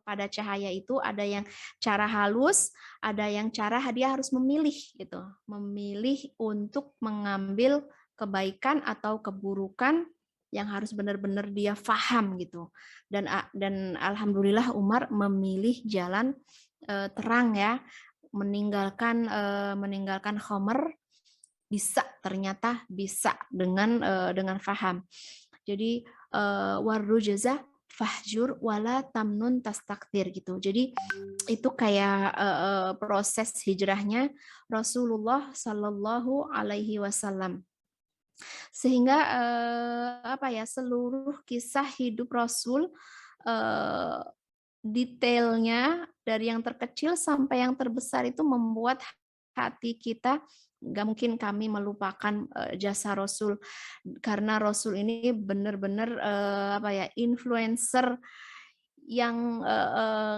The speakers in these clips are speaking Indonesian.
kepada cahaya itu ada yang cara halus, ada yang cara dia harus memilih gitu. Memilih untuk mengambil kebaikan atau keburukan yang harus benar-benar dia faham gitu. Dan alhamdulillah Umar memilih jalan terang ya, meninggalkan khomer, ternyata bisa dengan faham. Jadi wardu jaza fahjur wala tamnun tastaktir gitu. Jadi itu kayak proses hijrahnya Rasulullah Shallallahu Alaihi Wasallam. Sehingga apa ya, seluruh kisah hidup Rasul eh, detailnya dari yang terkecil sampai yang terbesar itu membuat hati kita, nggak mungkin kami melupakan jasa Rasul, karena Rasul ini benar-benar apa ya, influencer yang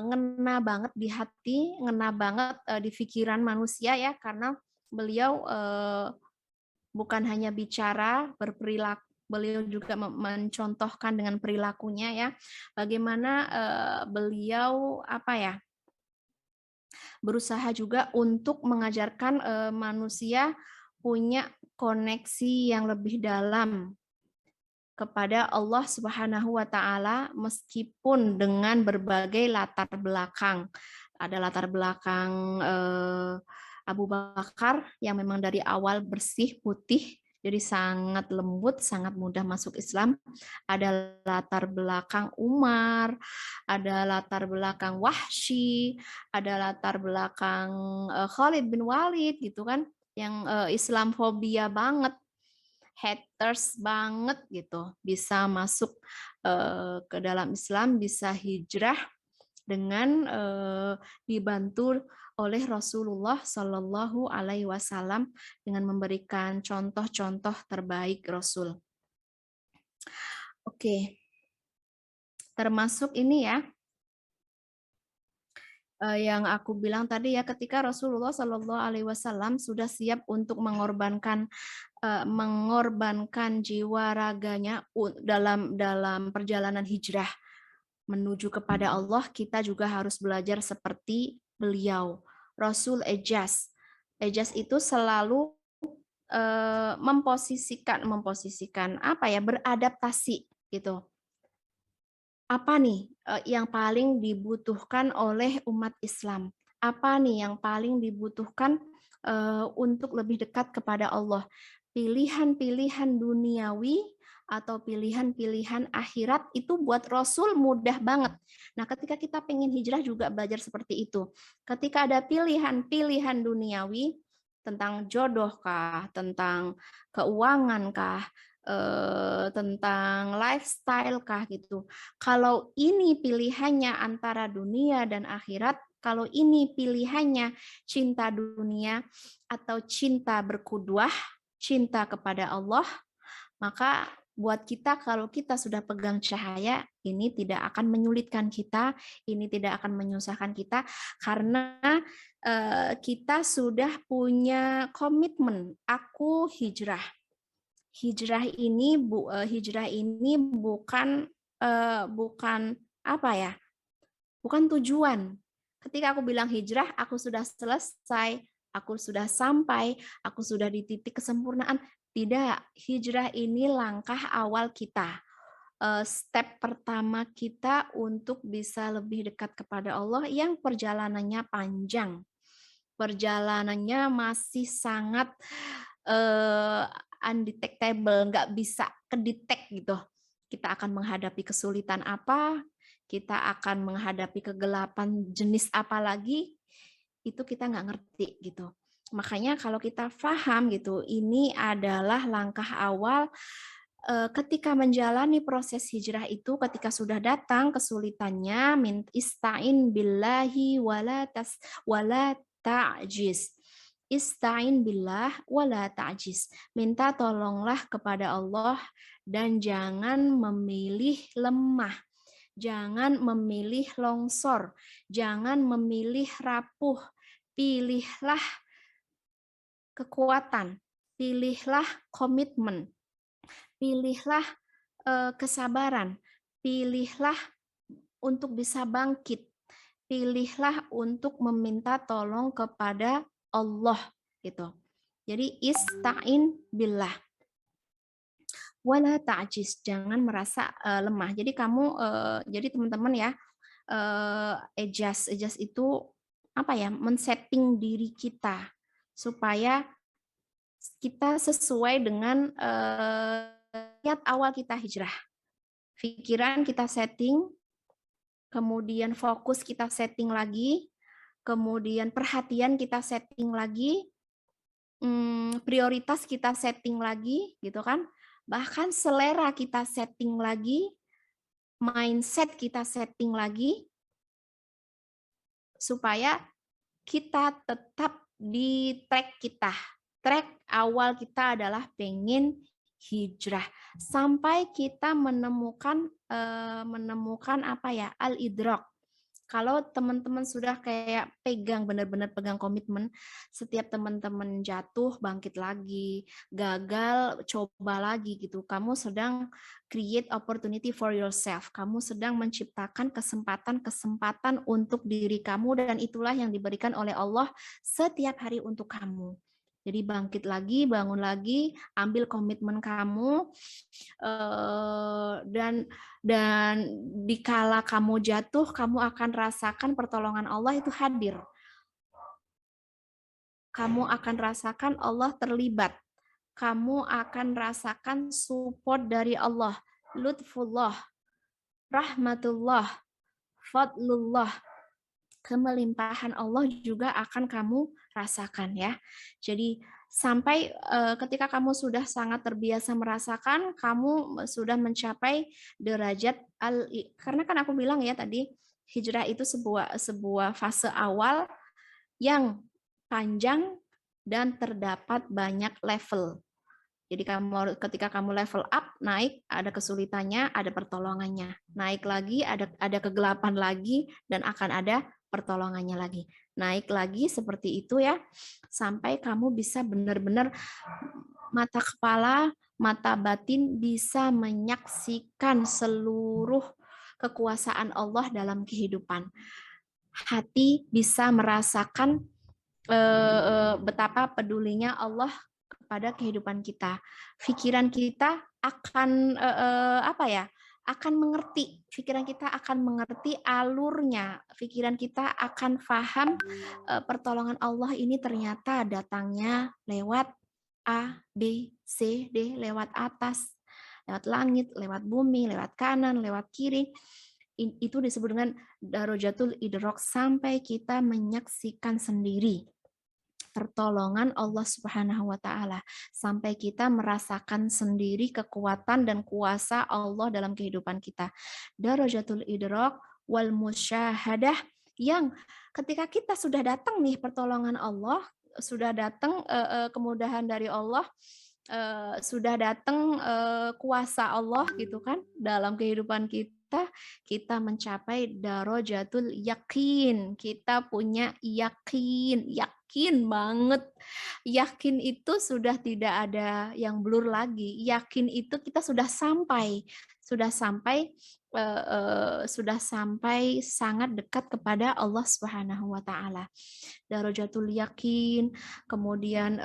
ngena banget di hati, ngena banget di pikiran manusia ya, karena beliau bukan hanya bicara, berperilaku, beliau juga mencontohkan dengan perilakunya ya, bagaimana beliau apa ya, berusaha juga untuk mengajarkan manusia punya koneksi yang lebih dalam kepada Allah Subhanahu wa taala meskipun dengan berbagai latar belakang. Ada latar belakang Abu Bakar yang memang dari awal bersih, putih, jadi sangat lembut, sangat mudah masuk Islam. Ada latar belakang Umar, ada latar belakang Wahsy, ada latar belakang Khalid bin Walid gitu kan, yang Islamfobia banget, haters banget gitu, bisa masuk ke dalam Islam, bisa hijrah dengan dibantu oleh Rasulullah Shallallahu Alaihi Wasallam dengan memberikan contoh-contoh terbaik Rasul. Oke, termasuk ini ya, yang aku bilang tadi ya, ketika Rasulullah Shallallahu Alaihi Wasallam sudah siap untuk mengorbankan jiwa raganya dalam perjalanan hijrah menuju kepada Allah, kita juga harus belajar seperti beliau. Rasul Ejaz itu selalu memposisikan apa ya, beradaptasi gitu. Apa nih yang paling dibutuhkan oleh umat Islam? Apa nih yang paling dibutuhkan untuk lebih dekat kepada Allah? Pilihan-pilihan duniawi atau pilihan-pilihan akhirat itu buat Rasul mudah banget. Nah, ketika kita pengen hijrah juga belajar seperti itu. Ketika ada pilihan-pilihan duniawi tentang jodoh kah, tentang keuangan kah, tentang lifestyle kah gitu. Kalau ini pilihannya antara dunia dan akhirat, kalau ini pilihannya cinta dunia atau cinta berkuduah, cinta kepada Allah, maka buat kita, kalau kita sudah pegang cahaya, ini tidak akan menyulitkan kita, ini tidak akan menyusahkan kita, karena kita sudah punya komitmen, aku hijrah. Hijrah ini bukan apa ya? Bukan tujuan. Ketika aku bilang hijrah, aku sudah selesai, aku sudah sampai, aku sudah di titik kesempurnaan. Tidak, hijrah ini langkah awal kita. Step pertama kita untuk bisa lebih dekat kepada Allah yang perjalanannya panjang. Perjalanannya masih sangat undetectable, nggak bisa kedetek gitu. Kita akan menghadapi kesulitan apa, kita akan menghadapi kegelapan jenis apa lagi, itu kita nggak ngerti gitu. Makanya kalau kita paham gitu, ini adalah langkah awal ketika menjalani proses hijrah itu, ketika sudah datang kesulitannya, istain billahi wala ta'jiz. Istain billah wala ta'jiz. Minta tolonglah kepada Allah dan jangan memilih lemah. Jangan memilih longsor, jangan memilih rapuh. Pilihlah kekuatan, pilihlah komitmen, pilihlah kesabaran, pilihlah untuk bisa bangkit. pilihlah untuk meminta tolong kepada Allah gitu. Jadi ista'in billah. Wala ta'jiz, jangan merasa lemah. Jadi kamu jadi teman-teman ya, adjust itu apa ya? Men-setting diri kita supaya kita sesuai dengan niat awal kita hijrah. Pikiran kita setting, kemudian fokus kita setting lagi, kemudian perhatian kita setting lagi, prioritas kita setting lagi, gitu kan? Bahkan selera kita setting lagi, mindset kita setting lagi, supaya kita tetap di track kita. Track awal kita adalah pengen hijrah sampai kita menemukan apa ya, al-idrak. Kalau teman-teman sudah kayak pegang, benar-benar pegang komitmen, setiap teman-teman jatuh, bangkit lagi, gagal, coba lagi gitu. Kamu sedang create opportunity for yourself. Kamu sedang menciptakan kesempatan-kesempatan untuk diri kamu, dan itulah yang diberikan oleh Allah setiap hari untuk kamu. Jadi bangkit lagi, bangun lagi, ambil komitmen kamu, dan dikala kamu jatuh, kamu akan rasakan pertolongan Allah itu hadir. Kamu akan rasakan Allah terlibat. Kamu akan rasakan support dari Allah, lutfullah, rahmatullah, fadlullah, kemelimpahan Allah juga akan kamu rasakan ya. Jadi sampai ketika kamu sudah sangat terbiasa merasakan, kamu sudah mencapai derajat karena kan aku bilang ya tadi, hijrah itu sebuah fase awal yang panjang dan terdapat banyak level. Jadi ketika kamu level up, naik, ada kesulitannya, ada pertolongannya. Naik lagi, ada kegelapan lagi, dan akan ada pertolongannya lagi. Naik lagi seperti itu ya, sampai kamu bisa benar-benar mata kepala, mata batin bisa menyaksikan seluruh kekuasaan Allah dalam kehidupan. Hati bisa merasakan betapa pedulinya Allah pada kehidupan kita. Pikiran kita akan apa ya? Akan mengerti. Pikiran kita akan mengerti alurnya. Pikiran kita akan paham pertolongan Allah ini ternyata datangnya lewat A, B, C, D, lewat atas, lewat langit, lewat bumi, lewat kanan, lewat kiri. Itu disebut dengan darajatul idrok, sampai kita menyaksikan sendiri pertolongan Allah Subhanahu wa taala, sampai kita merasakan sendiri kekuatan dan kuasa Allah dalam kehidupan kita. Darajatul idrak wal musyahadah, yang ketika kita sudah datang nih pertolongan Allah, sudah datang kemudahan dari Allah, sudah datang kuasa Allah gitu kan dalam kehidupan kita mencapai darajatul yakin. Kita punya yakin banget. Yakin itu sudah tidak ada yang blur lagi. Yakin itu kita sudah sampai sangat dekat kepada Allah Subhanahu wa taala. Darajatul yakin, kemudian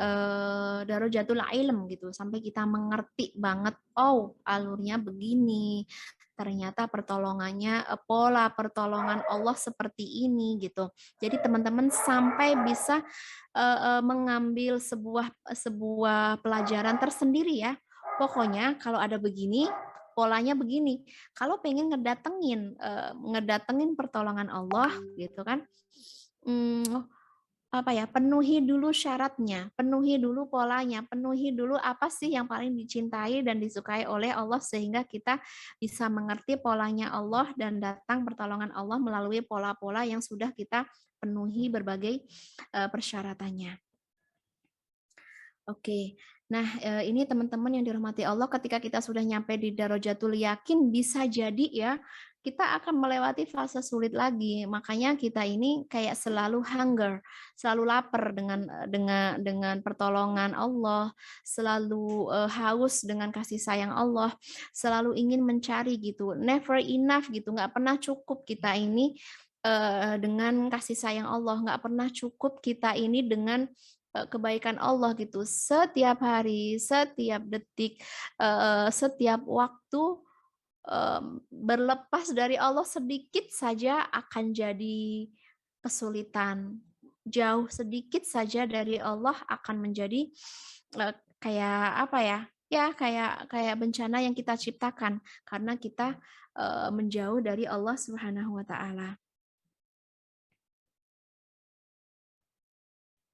darajatul ilm gitu, sampai kita mengerti banget, oh alurnya begini, ternyata pertolongannya, pola pertolongan Allah seperti ini gitu. Jadi teman-teman sampai bisa mengambil sebuah pelajaran tersendiri ya. Pokoknya kalau ada begini, polanya begini. Kalau pengen ngedatengin pertolongan Allah gitu kan, apa ya, penuhi dulu syaratnya, penuhi dulu polanya, penuhi dulu apa sih yang paling dicintai dan disukai oleh Allah, sehingga kita bisa mengerti polanya Allah dan datang pertolongan Allah melalui pola-pola yang sudah kita penuhi berbagai persyaratannya. Oke, nah ini teman-teman yang dirahmati Allah, ketika kita sudah nyampe di darajatul yakin, bisa jadi ya kita akan melewati fase sulit lagi. Makanya kita ini kayak selalu hunger, selalu lapar dengan pertolongan Allah, selalu haus dengan kasih sayang Allah, selalu ingin mencari gitu, never enough gitu, nggak pernah cukup kita ini dengan kasih sayang Allah. Nggak pernah cukup kita ini dengan kebaikan Allah gitu. Setiap hari, setiap detik, setiap waktu berlepas dari Allah sedikit saja akan jadi kesulitan. Jauh sedikit saja dari Allah akan menjadi kayak apa ya? Ya kayak kayak bencana yang kita ciptakan karena kita menjauh dari Allah Subhanahu wa taala.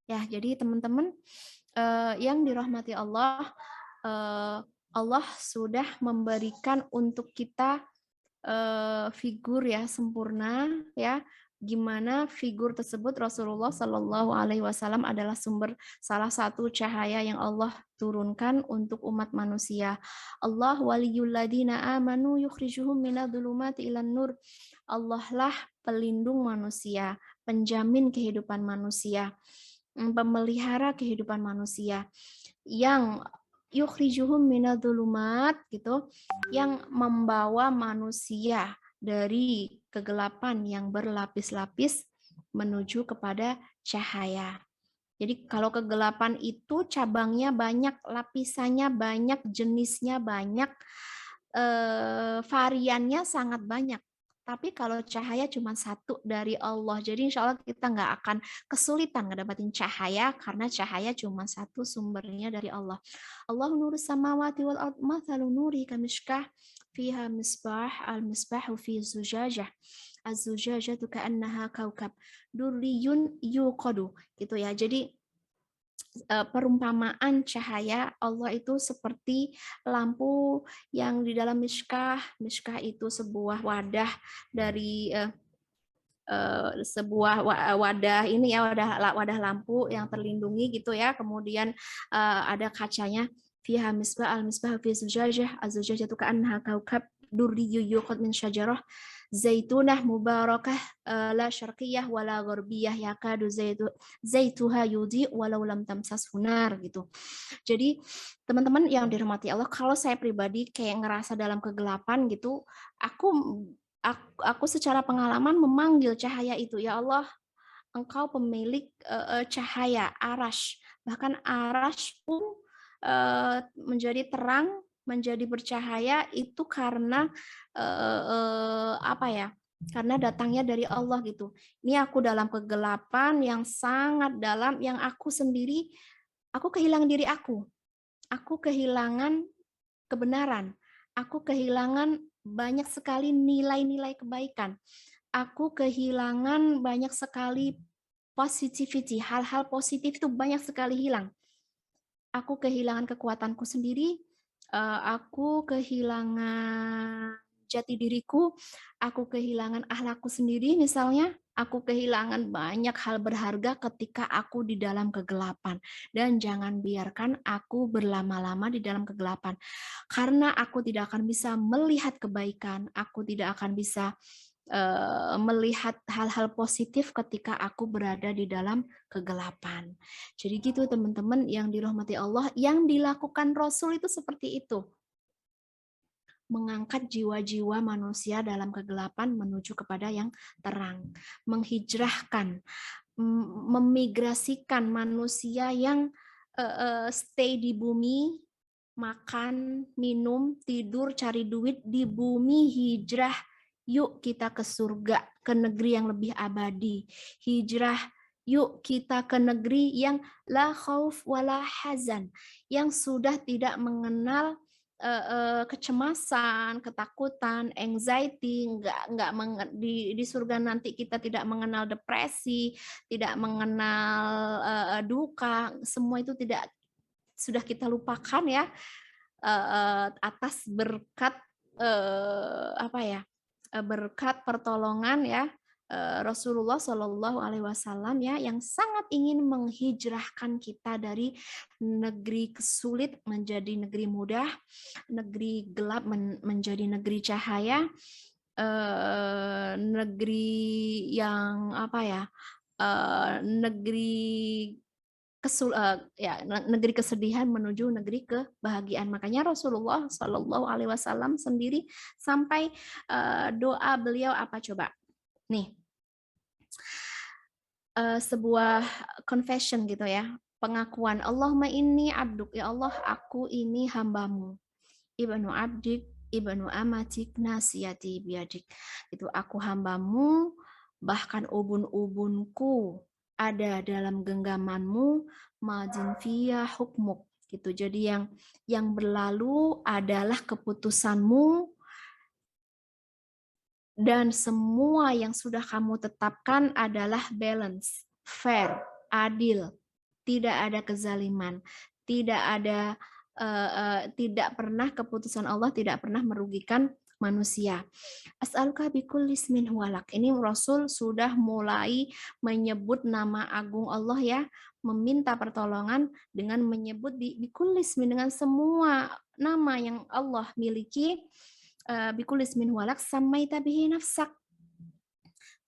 Ya, jadi teman-teman yang dirahmati Allah, Allah sudah memberikan untuk kita figur ya sempurna ya. Gimana figur tersebut Rasulullah Shallallahu Alaihi Wasallam adalah salah satu cahaya yang Allah turunkan untuk umat manusia. Allah waliyul ladina amanu yukhrijuhum minadh-dhulumati ilan nur. Allah lah pelindung manusia, penjamin kehidupan manusia, pemelihara kehidupan manusia yang yukhrijuhum minadh-dhulumat gitu, yang membawa manusia dari kegelapan yang berlapis-lapis menuju kepada cahaya. Jadi kalau kegelapan itu cabangnya banyak, lapisannya banyak, jenisnya banyak, variannya sangat banyak. Tapi kalau cahaya cuma satu dari Allah, jadi insya Allah kita nggak akan kesulitan ngedapatin cahaya karena cahaya cuma satu sumbernya dari Allah. Allah nurus samawati wal ard mathalu nuri kamishkah fiha misbah al misbahu fi zujajah az-zujajatu ka'annaha kaukab durriyun yuqadu gitu ya. Jadi perumpamaan cahaya Allah itu seperti lampu yang di dalam miskah. Miskah itu sebuah wadah dari sebuah wadah ini ya, wadah lampu yang terlindungi gitu ya. Kemudian ada kacanya. Fiha misbah al misbah fi zujajah az-zujajatu ka'annaha kaukab durriyyu yuqad min syajarah zaitunah mubarakah la syarqiyah wala gharbiyah yakadu zaituha yudi walau lam tamsas hunar gitu. Jadi teman-teman yang dirahmati Allah, kalau saya pribadi kayak ngerasa dalam kegelapan gitu, aku aku secara pengalaman memanggil cahaya itu, ya Allah, Engkau pemilik cahaya arash, bahkan arash pun menjadi terang, menjadi bercahaya itu karena apa ya? Karena datangnya dari Allah gitu. Ini aku dalam kegelapan yang sangat dalam, yang aku sendiri, aku kehilangan diri aku. Aku kehilangan kebenaran. Aku kehilangan banyak sekali nilai-nilai kebaikan. Aku kehilangan banyak sekali positivity, hal-hal positif itu banyak sekali hilang. Aku kehilangan kekuatanku sendiri, aku kehilangan jati diriku, aku kehilangan akhlakku sendiri misalnya, aku kehilangan banyak hal berharga ketika aku di dalam kegelapan. Dan jangan biarkan aku berlama-lama di dalam kegelapan. Karena aku tidak akan bisa melihat kebaikan, aku tidak akan bisa melihat hal-hal positif ketika aku berada di dalam kegelapan. Jadi gitu teman-teman yang dirahmati Allah, yang dilakukan Rasul itu seperti itu. Mengangkat jiwa-jiwa manusia dalam kegelapan menuju kepada yang terang. Menghijrahkan, memigrasikan manusia yang stay di bumi, makan, minum, tidur, cari duit di bumi, hijrah. Yuk kita ke surga, ke negeri yang lebih abadi. Hijrah, yuk kita ke negeri yang la khauf wala hazan, yang sudah tidak mengenal kecemasan, ketakutan, anxiety, di surga nanti kita tidak mengenal depresi, tidak mengenal duka, semua itu tidak, sudah kita lupakan ya, atas berkat apa ya, berkat pertolongan ya Rasulullah Shallallahu Alaihi Wasallam ya, yang sangat ingin menghijrahkan kita dari negeri sulit menjadi negeri mudah, negeri gelap menjadi negeri cahaya, negeri yang apa ya, negeri negeri kesedihan menuju negeri kebahagiaan. Makanya Rasulullah Shallallahu Alaihi Wasallam sendiri sampai doa beliau apa coba? Nih, sebuah confession gitu ya, pengakuan, Allahumma inni abduk, ya Allah aku ini hambamu, ibnu abdik, ibnu amatik, nasiyati biadik. Itu aku hambamu, bahkan ubun-ubunku ada dalam genggamanmu, madin fiyah hukmuk. Gitu. Jadi yang berlalu adalah keputusanmu, dan semua yang sudah kamu tetapkan adalah balance, fair, adil, tidak ada kezaliman, tidak ada tidak pernah keputusan Allah tidak pernah merugikan manusia. As'aluka bikulli ismin huwalak. Ini Rasul sudah mulai menyebut nama agung Allah ya, meminta pertolongan dengan menyebut bikulli ismin, dengan semua nama yang Allah miliki. Bikulli ismin huwalak samaita bihi nafsak.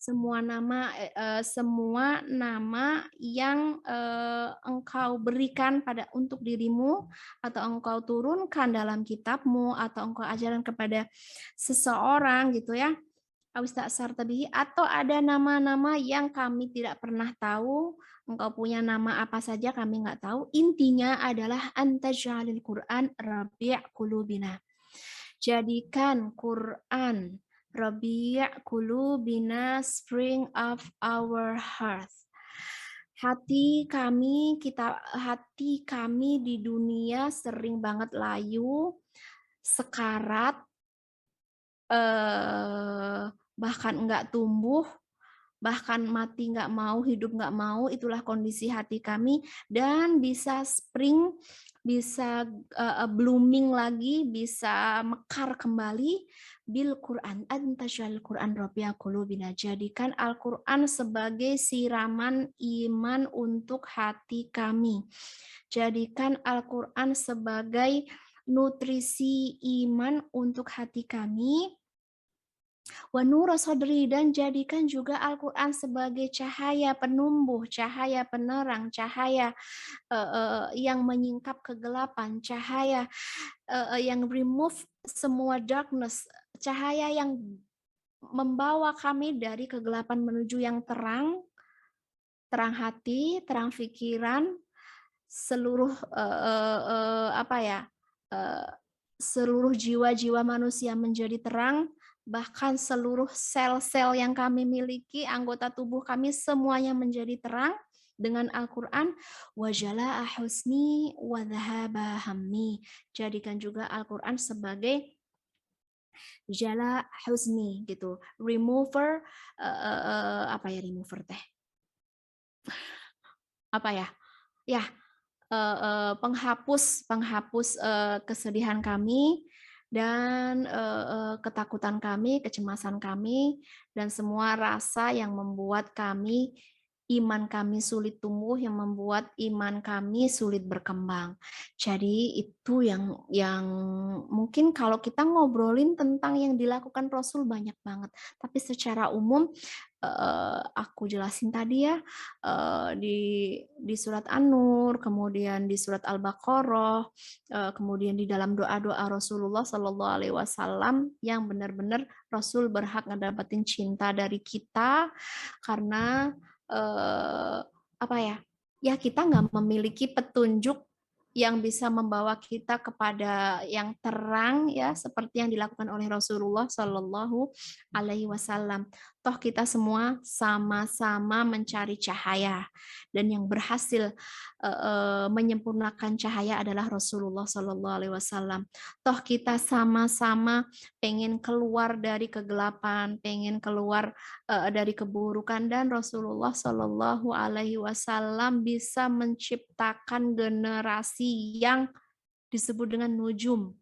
Semua nama yang engkau berikan untuk dirimu, atau engkau turunkan dalam kitabmu, atau engkau ajarkan kepada seseorang gitu ya, atau ada nama-nama yang kami tidak pernah tahu, engkau punya nama apa saja kami nggak tahu. Intinya adalah antaj'alil Qur'an rabi' qulubina. Jadikan Quran Rabi' qulubina, spring of our heart. Hati kami di dunia sering banget layu, sekarat, bahkan enggak tumbuh, bahkan mati nggak mau, hidup nggak mau, itulah kondisi hati kami, dan bisa spring, bisa blooming lagi, bisa mekar kembali bil Quran, antajal Quran rabi'a qulubina. Jadikan Al-Quran sebagai siraman iman untuk hati kami. Jadikan Al-Quran sebagai nutrisi iman untuk hati kami. Wa nura sadri, dan jadikan juga Al-Quran sebagai cahaya penumbuh, cahaya penerang, cahaya yang menyingkap kegelapan, cahaya yang remove semua darkness, cahaya yang membawa kami dari kegelapan menuju yang terang, terang hati, terang pikiran, seluruh seluruh jiwa-jiwa manusia menjadi terang, bahkan seluruh sel-sel yang kami miliki, anggota tubuh kami semuanya menjadi terang dengan Al-Quran. Wajala husni wa dhahaba hammi. Jadikan juga Al-Quran sebagai jala husni gitu, remover remover teh apa ya ya penghapus kesedihan kami, dan ketakutan kami, kecemasan kami, dan semua rasa yang membuat iman kami sulit tumbuh, yang membuat iman kami sulit berkembang. Jadi itu yang mungkin kalau kita ngobrolin tentang yang dilakukan Rasul banyak banget, tapi secara umum aku jelasin tadi ya, di surat An-Nur, kemudian di surat Al-Baqarah, kemudian di dalam doa-doa Rasulullah Shallallahu Alaihi Wasallam, yang benar-benar Rasul berhak ngedapetin cinta dari kita, karena ya kita nggak memiliki petunjuk yang bisa membawa kita kepada yang terang ya, seperti yang dilakukan oleh Rasulullah Shallallahu Alaihi Wasallam. Toh kita semua sama-sama mencari cahaya, dan yang berhasil menyempurnakan cahaya adalah Rasulullah Shallallahu Alaihi Wasallam. Toh kita sama-sama pengen keluar dari kegelapan, pengen keluar dari keburukan, dan Rasulullah Shallallahu Alaihi Wasallam bisa menciptakan generasi yang disebut dengan nujum,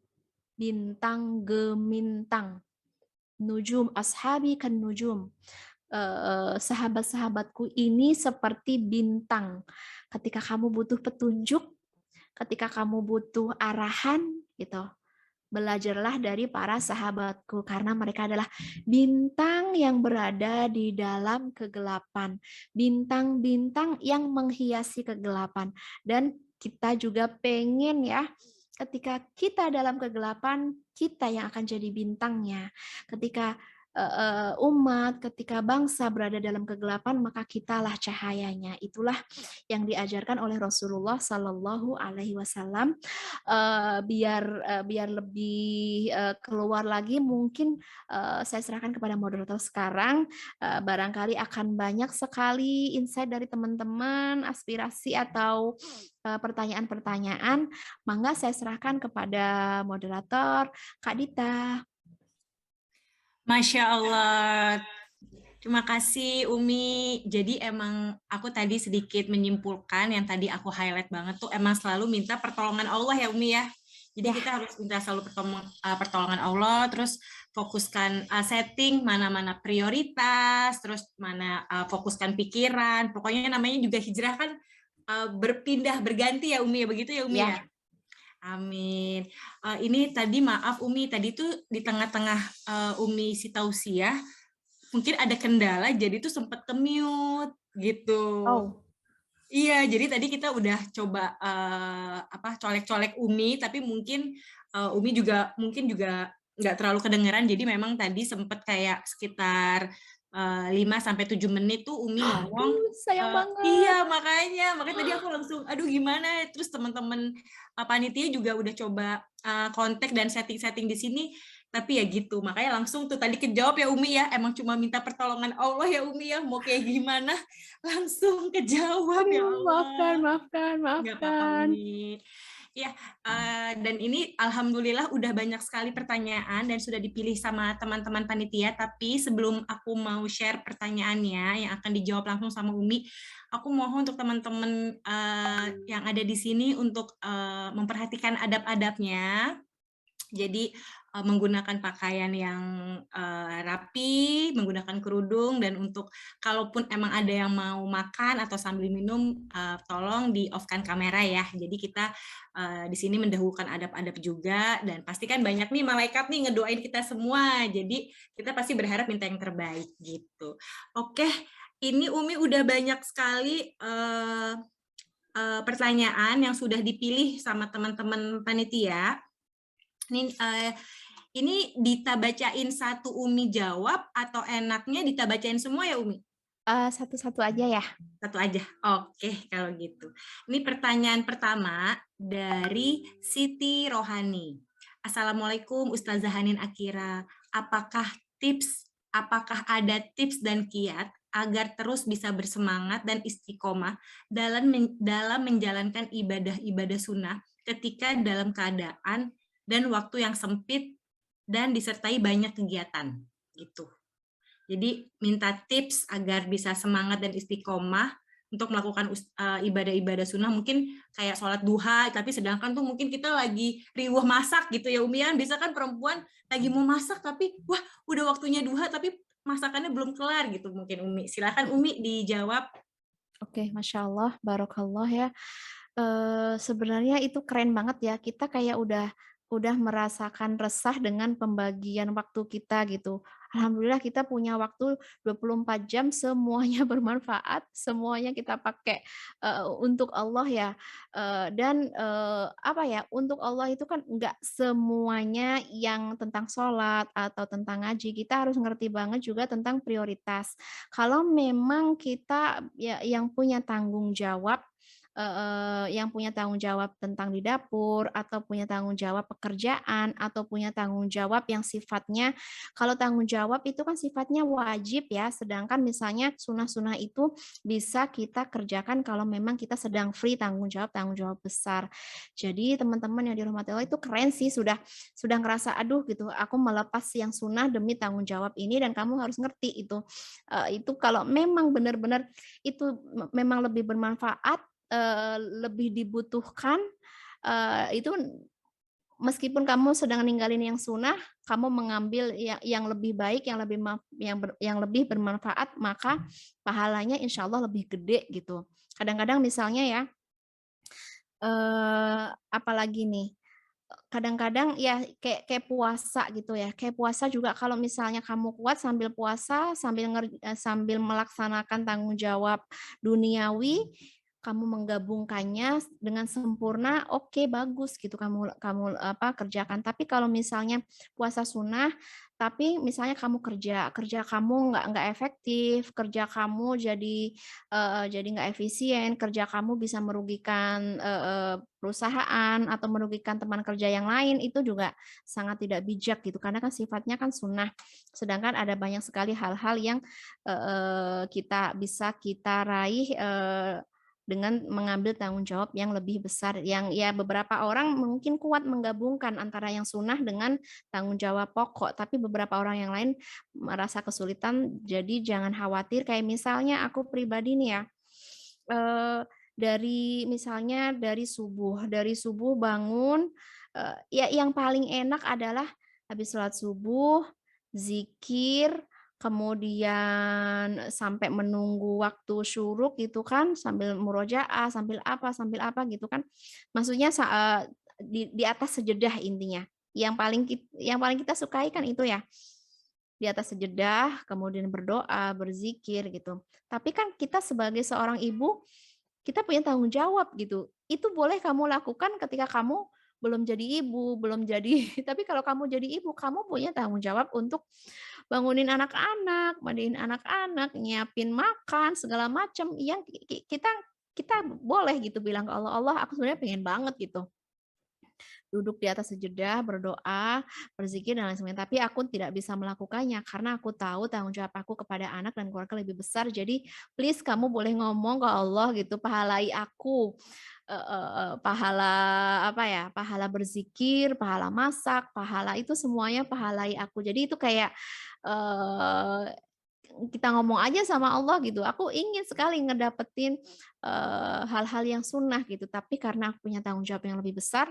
bintang gemintang. Nujum ashabi kan nujum. Sahabat-sahabatku ini seperti bintang. Ketika kamu butuh petunjuk, ketika kamu butuh arahan, gitu, belajarlah dari para sahabatku, karena mereka adalah bintang yang berada di dalam kegelapan, bintang-bintang yang menghiasi kegelapan. Dan kita juga pengen ya, ketika kita dalam kegelapan, kita yang akan jadi bintangnya. Ketika umat, ketika bangsa berada dalam kegelapan, maka kitalah cahayanya. Itulah yang diajarkan oleh Rasulullah Sallallahu Alaihi Wasallam. Biar lebih keluar lagi, mungkin saya serahkan kepada moderator sekarang. Barangkali akan banyak sekali insight dari teman-teman, aspirasi atau pertanyaan-pertanyaan. Mangga saya serahkan kepada moderator, Kak Dita. Masya Allah. Terima kasih Umi. Jadi emang aku tadi sedikit menyimpulkan yang tadi aku highlight banget tuh emang selalu minta pertolongan Allah ya Umi ya. Jadi kita harus minta selalu pertolongan Allah, terus fokuskan setting mana-mana prioritas, terus mana fokuskan pikiran. Pokoknya namanya juga hijrah kan berpindah berganti ya Umi ya, begitu ya Umi ya. Amin. Ini tadi maaf Umi, tadi tuh di tengah-tengah Umi si Tausiah mungkin ada kendala, jadi tuh sempat ke-mute gitu. Oh. Iya, jadi tadi kita udah coba colek-colek Umi, tapi mungkin Umi juga mungkin juga nggak terlalu kedengeran, jadi memang tadi sempat kayak sekitar 5-7 menit tuh Umi ngomong. Sayang banget. Iya, makanya tadi aku langsung, aduh gimana? Terus teman-teman panitia juga udah coba kontak dan setting-setting di sini, tapi ya gitu. Makanya langsung tuh tadi kejawab ya Umi ya, emang cuma minta pertolongan Allah ya Umi ya, mau kayak gimana langsung kejawab ya Allah. Maafkan. Nggak apa-apa Umi. Ya, dan ini alhamdulillah udah banyak sekali pertanyaan dan sudah dipilih sama teman-teman panitia. Tapi sebelum aku mau share pertanyaannya yang akan dijawab langsung sama Umi, aku mohon untuk teman-teman yang ada di sini untuk memperhatikan adab-adabnya. Jadi menggunakan pakaian yang rapi, menggunakan kerudung, dan untuk kalaupun emang ada yang mau makan atau sambil minum, tolong di off-kan kamera ya. Jadi kita di sini mendahulukan adab-adab juga, dan pastikan banyak nih malaikat nih ngedoain kita semua. Jadi kita pasti berharap minta yang terbaik gitu. Oke, ini Umi udah banyak sekali pertanyaan yang sudah dipilih sama teman-teman panitia. Ini Dita bacain satu Umi jawab atau enaknya Dita bacain semua ya Umi? Satu-satu aja ya. Satu aja. Oke, kalau gitu. Ini pertanyaan pertama dari Siti Rohani. Assalamualaikum Ustazah Hanin Akira. Apakah ada tips dan kiat agar terus bisa bersemangat dan istiqomah dalam menjalankan ibadah-ibadah sunnah ketika dalam keadaan dan waktu yang sempit dan disertai banyak kegiatan gitu. Jadi minta tips agar bisa semangat dan istiqomah untuk melakukan ibadah-ibadah sunnah, mungkin kayak sholat duha, tapi sedangkan tuh mungkin kita lagi riuh masak gitu ya Umi, bisa kan perempuan lagi mau masak tapi wah udah waktunya duha tapi masakannya belum kelar gitu mungkin Umi. Silakan Umi dijawab. Oke, Masya Allah, Barokallah ya. Sebenarnya itu keren banget ya. Kita kayak udah merasakan resah dengan pembagian waktu kita gitu. Alhamdulillah kita punya waktu 24 jam, semuanya bermanfaat, semuanya kita pakai untuk Allah ya. Dan apa ya, untuk Allah itu kan enggak semuanya yang tentang sholat atau tentang ngaji. Kita harus ngerti banget juga tentang prioritas. Kalau memang kita ya yang punya tanggung jawab tentang di dapur, atau punya tanggung jawab pekerjaan, atau punya tanggung jawab yang sifatnya, kalau tanggung jawab itu kan sifatnya wajib ya, sedangkan misalnya sunnah-sunnah itu bisa kita kerjakan kalau memang kita sedang free, tanggung jawab besar. Jadi teman-teman yang dirahmati Allah itu keren sih, sudah ngerasa aduh gitu, aku melepas yang sunnah demi tanggung jawab ini, dan kamu harus ngerti itu kalau memang benar-benar itu memang lebih bermanfaat, lebih dibutuhkan, itu meskipun kamu sedang ninggalin yang sunnah, kamu mengambil yang lebih baik, yang lebih bermanfaat, maka pahalanya insya Allah lebih gede gitu. Kadang-kadang misalnya ya, apalagi nih, kadang-kadang ya kayak puasa gitu ya, kayak puasa juga kalau misalnya kamu kuat sambil puasa, sambil melaksanakan tanggung jawab duniawi, kamu menggabungkannya dengan sempurna, oke, bagus gitu kamu kamu kerjakan. Tapi kalau misalnya puasa sunnah, tapi misalnya kamu kerja kamu nggak efektif, kerja kamu jadi nggak efisien, kerja kamu bisa merugikan perusahaan atau merugikan teman kerja yang lain, itu juga sangat tidak bijak gitu. Karena kan sifatnya kan sunnah. Sedangkan ada banyak sekali hal-hal yang kita raih dengan mengambil tanggung jawab yang lebih besar, yang ya beberapa orang mungkin kuat menggabungkan antara yang sunnah dengan tanggung jawab pokok, tapi beberapa orang yang lain merasa kesulitan. Jadi jangan khawatir, kayak misalnya aku pribadi nih ya, dari subuh bangun, ya yang paling enak adalah habis sholat subuh, zikir, kemudian sampai menunggu waktu syuruk gitu kan, sambil murojaah, sambil apa gitu kan. Maksudnya di atas sejedah intinya. Yang paling kita sukai kan itu ya, di atas sejedah, kemudian berdoa, berzikir gitu. Tapi kan kita sebagai seorang ibu, kita punya tanggung jawab gitu. Itu boleh kamu lakukan ketika kamu belum jadi ibu, belum jadi tapi kalau kamu jadi ibu, kamu punya tanggung jawab untuk bangunin anak-anak, mandiin anak-anak, nyiapin makan, segala macam yang kita kita boleh gitu bilang ke Allah, "Allah, aku sebenarnya pengen banget gitu duduk di atas sejadah, berdoa, berzikir dan lain sebagainya. Tapi aku tidak bisa melakukannya karena aku tahu tanggung jawab aku kepada anak dan keluarga lebih besar. Jadi please kamu boleh ngomong ke Allah gitu, pahalai aku. Pahala apa ya? Pahala berzikir, pahala masak, pahala itu semuanya pahalai aku. Jadi itu kayak eh, kita ngomong aja sama Allah gitu. Aku ingin sekali ngedapetin hal-hal yang sunnah gitu, tapi karena aku punya tanggung jawab yang lebih besar,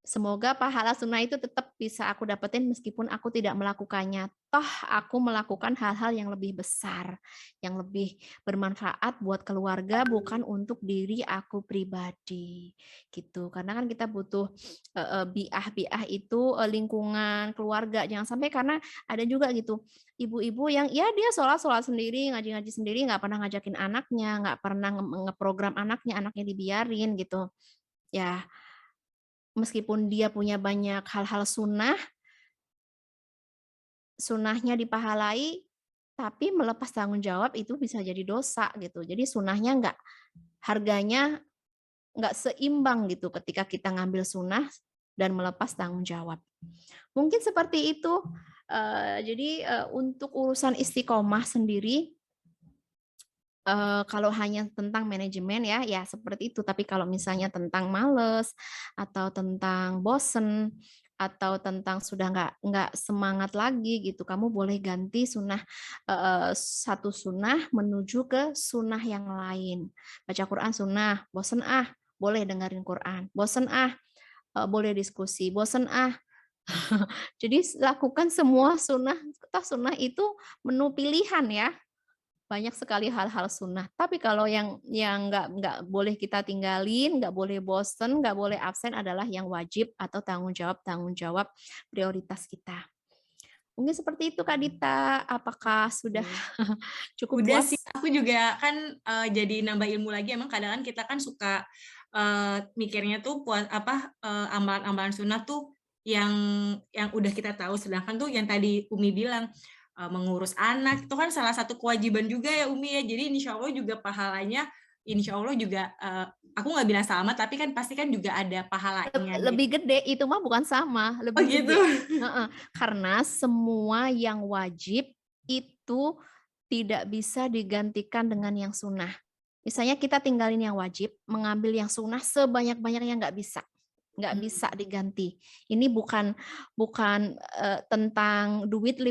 semoga pahala sunnah itu tetap bisa aku dapetin meskipun aku tidak melakukannya. Toh aku melakukan hal-hal yang lebih besar, yang lebih bermanfaat buat keluarga, bukan untuk diri aku pribadi. Gitu. Karena kan kita butuh biah-biah itu lingkungan keluarga. Jangan sampai, karena ada juga gitu ibu-ibu yang ya dia sholat sendiri, ngaji-ngaji sendiri, nggak pernah ngajakin anaknya, nggak pernah ngeprogram anaknya dibiarin gitu. Ya, meskipun dia punya banyak hal-hal sunnah, sunnahnya dipahalai, tapi melepas tanggung jawab itu bisa jadi dosa gitu. Jadi sunnahnya harganya nggak seimbang gitu ketika kita ngambil sunnah dan melepas tanggung jawab. Mungkin seperti itu. Jadi untuk urusan istiqomah sendiri, kalau hanya tentang manajemen ya seperti itu. Tapi kalau misalnya tentang males atau tentang bosen atau tentang sudah nggak semangat lagi gitu, kamu boleh ganti satu sunnah menuju ke sunnah yang lain. Baca Quran sunnah, bosen boleh dengerin Quran, bosen boleh diskusi, bosen jadi lakukan semua sunnah. Toh sunnah itu menu pilihan ya, banyak sekali hal-hal sunnah. Tapi kalau yang nggak boleh kita tinggalin, nggak boleh bosen, nggak boleh absen adalah yang wajib atau tanggung jawab prioritas kita. Mungkin seperti itu Kak Dita. Apakah sudah cukup Udah puas? sih, aku juga kan jadi nambah ilmu lagi. Emang kadang kita kan suka mikirnya tuh amalan-amalan sunnah tuh yang udah kita tahu. Sedangkan tuh yang tadi Umi bilang, mengurus anak itu kan salah satu kewajiban juga ya Umi ya. Jadi insya Allah juga pahalanya, insya Allah juga aku nggak bilang sama, tapi kan pasti kan juga ada pahalanya gitu. Lebih gede, itu mah bukan sama, Oh lebih gitu. gede. Karena semua yang wajib itu tidak bisa digantikan dengan yang sunnah. Misalnya kita tinggalin yang wajib, mengambil yang sunnah sebanyak-banyaknya nggak bisa diganti. Ini bukan bukan tentang duit 50.000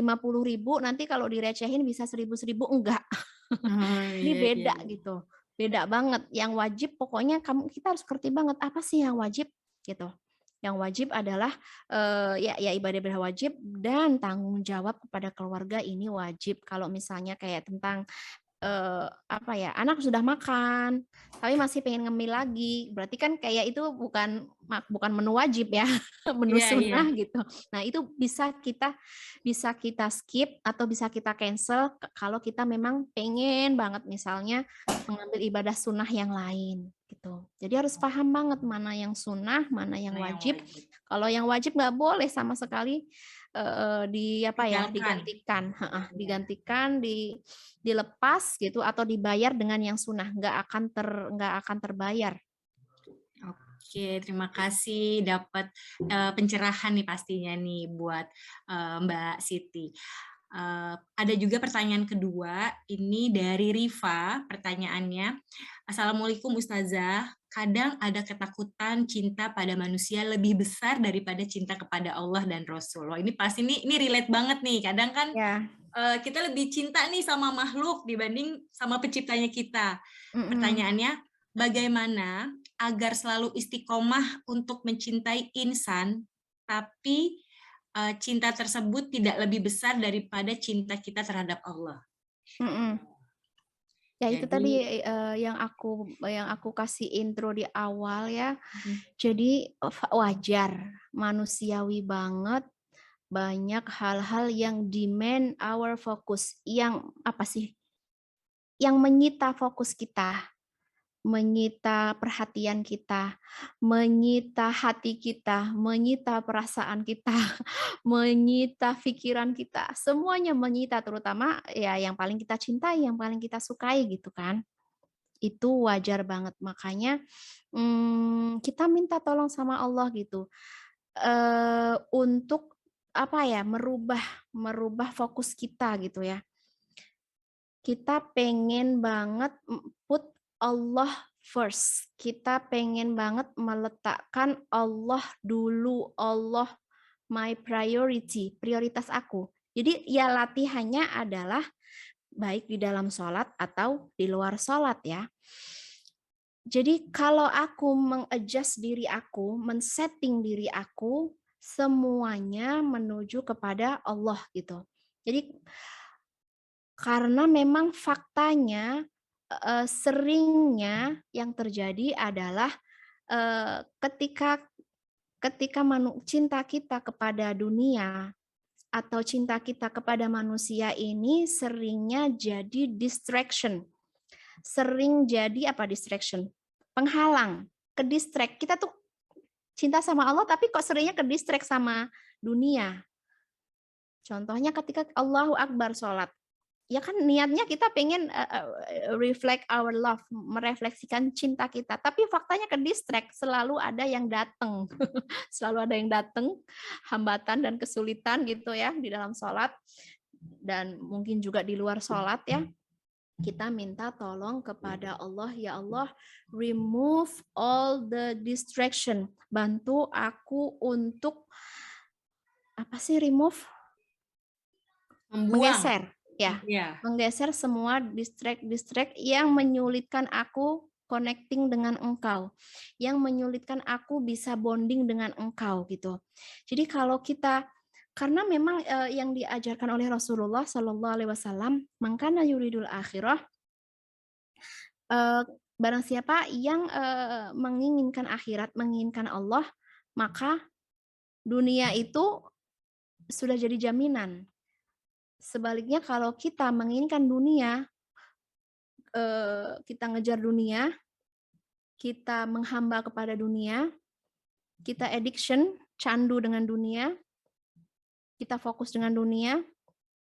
nanti kalau direcehin bisa 1.000 enggak. Oh, Ini iya, iya, beda iya. gitu, beda banget. Yang wajib pokoknya kita harus ngerti banget apa sih yang wajib gitu. Yang wajib adalah ya ibadah wajib dan tanggung jawab kepada keluarga ini wajib. Kalau misalnya kayak tentang apa ya, anak sudah makan, tapi masih pengen ngemil lagi, berarti kan kayak itu bukan menu wajib ya, menu Iya, iya. sunnah gitu. Nah itu bisa kita skip atau bisa kita cancel kalau kita memang pengen banget misalnya mengambil ibadah sunnah yang lain gitu. Jadi harus paham banget mana yang sunnah, mana yang Mana yang wajib. wajib. Kalau yang wajib nggak boleh sama sekali Tinggalkan. digantikan, Iya. dilepas gitu atau dibayar dengan yang sunnah, nggak akan terbayar. Oke, terima kasih dapat pencerahan nih pastinya nih buat Mbak Siti. Ada juga pertanyaan kedua, ini dari Riva, pertanyaannya. Assalamualaikum Ustazah, kadang ada ketakutan cinta pada manusia lebih besar daripada cinta kepada Allah dan Rasul. Wah, ini pasti ini relate banget nih. Kadang kan Ya. kita lebih cinta nih sama makhluk dibanding sama penciptanya kita. Mm-mm. Pertanyaannya, bagaimana agar selalu istiqomah untuk mencintai insan, tapi cinta tersebut tidak lebih besar daripada cinta kita terhadap Allah. Mm-mm. Ya itu tadi Jadi, yang aku kasih intro di awal ya. Jadi wajar, manusiawi banget, banyak hal-hal yang demand our focus, yang apa sih? Yang menyita fokus kita, menyita perhatian kita, menyita hati kita, menyita perasaan kita, menyita pikiran kita, semuanya menyita, terutama ya yang paling kita cintai, yang paling kita sukai gitu kan. Itu wajar banget, makanya kita minta tolong sama Allah gitu, untuk apa ya, merubah fokus kita gitu ya. Kita pengen banget put Allah first. Kita pengen banget meletakkan Allah dulu, Allah my priority, prioritas aku. Jadi ya latihannya adalah baik di dalam sholat atau di luar sholat ya. Jadi kalau aku mengadjust diri aku, men-setting diri aku, semuanya menuju kepada Allah gitu. Jadi karena memang faktanya seringnya yang terjadi adalah ketika ketika cinta kita kepada dunia atau cinta kita kepada manusia ini seringnya jadi distraction. Sering jadi apa distraction? Penghalang, ke distract. Kita tuh cinta sama Allah tapi kok seringnya ke distract sama dunia. Contohnya ketika Allahu Akbar sholat. Ya kan niatnya kita pengen reflect our love, merefleksikan cinta kita. Tapi faktanya ke distract, selalu ada yang datang. Selalu ada yang datang, hambatan dan kesulitan gitu ya di dalam sholat. Dan mungkin juga di luar sholat ya. Kita minta tolong kepada Allah, ya Allah, remove all the distraction. Bantu aku untuk apa sih remove? membuang. Menggeser, ya. Ya. Menggeser semua distract yang menyulitkan aku connecting dengan engkau, yang menyulitkan aku bisa bonding dengan engkau gitu. Jadi kalau kita karena memang yang diajarkan oleh Rasulullah Shallallahu Alaihi Wasallam, mangkana yuridul akhirah, barang siapa yang menginginkan akhirat, menginginkan Allah, maka dunia itu sudah jadi jaminan. Sebaliknya kalau kita menginginkan dunia, kita ngejar dunia, kita menghamba kepada dunia, kita addiction, candu dengan dunia, kita fokus dengan dunia,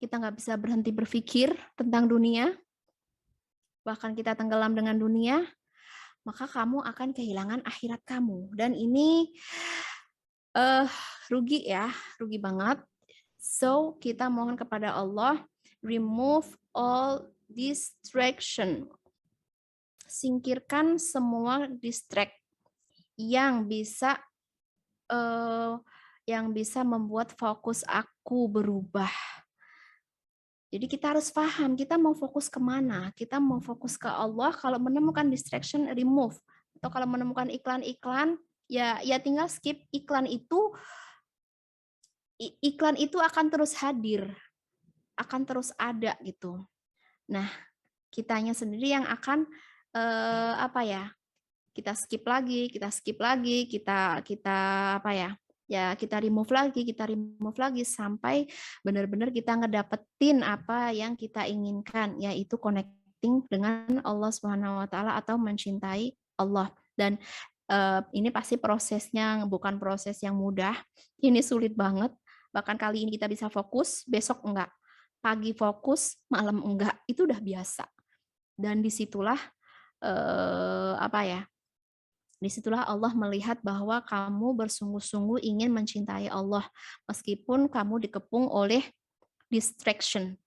kita nggak bisa berhenti berpikir tentang dunia, bahkan kita tenggelam dengan dunia, maka kamu akan kehilangan akhirat kamu. Dan ini rugi ya, rugi banget. So, kita mohon kepada Allah, remove all distraction. Singkirkan semua distract yang bisa membuat fokus aku berubah. Jadi kita harus paham, kita mau fokus kemana? Kita mau fokus ke Allah, kalau menemukan distraction, remove. Atau kalau menemukan iklan-iklan, ya tinggal skip iklan itu. Iklan itu akan terus hadir, akan terus ada gitu. Nah, kitanya sendiri yang akan apa ya, kita skip lagi, kita apa ya, ya kita remove lagi sampai benar-benar kita ngedapetin apa yang kita inginkan, yaitu connecting dengan Allah Subhanahu wa taala atau mencintai Allah. Dan ini pasti prosesnya bukan proses yang mudah. Ini sulit banget. Bahkan kali ini kita bisa fokus, besok enggak. Pagi fokus, malam enggak. Itu udah biasa. Dan disitulah apa ya? Disitulah Allah melihat bahwa kamu bersungguh-sungguh ingin mencintai Allah meskipun kamu dikepung oleh distraction,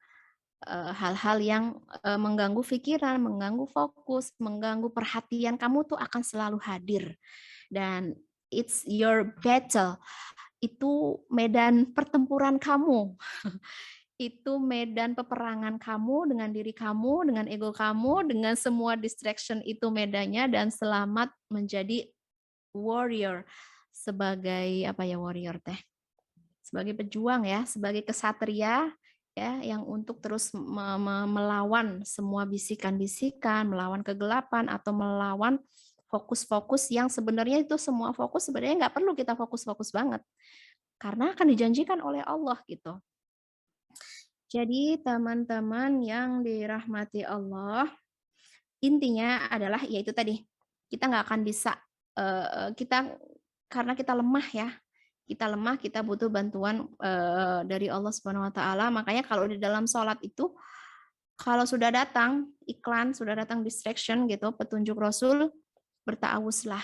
hal-hal yang mengganggu pikiran, mengganggu fokus, mengganggu perhatian kamu tuh akan selalu hadir. Dan it's your battle. Itu medan pertempuran kamu. Itu medan peperangan kamu dengan diri kamu, dengan ego kamu, dengan semua distraction itu medannya, dan selamat menjadi warrior. Sebagai apa ya warrior teh? Sebagai pejuang ya, sebagai kesatria ya yang untuk terus melawan semua bisikan-bisikan, melawan kegelapan atau melawan fokus-fokus yang sebenarnya itu semua fokus sebenarnya nggak perlu kita fokus-fokus banget karena akan dijanjikan oleh Allah gitu. Jadi teman-teman yang dirahmati Allah, intinya adalah yaitu tadi, kita nggak akan bisa, kita karena kita lemah ya, kita lemah, kita butuh bantuan, dari Allah Subhanahu wa taala, makanya kalau di dalam sholat itu, kalau sudah datang iklan, sudah datang distraction gitu, petunjuk Rasul, berta'awuzlah.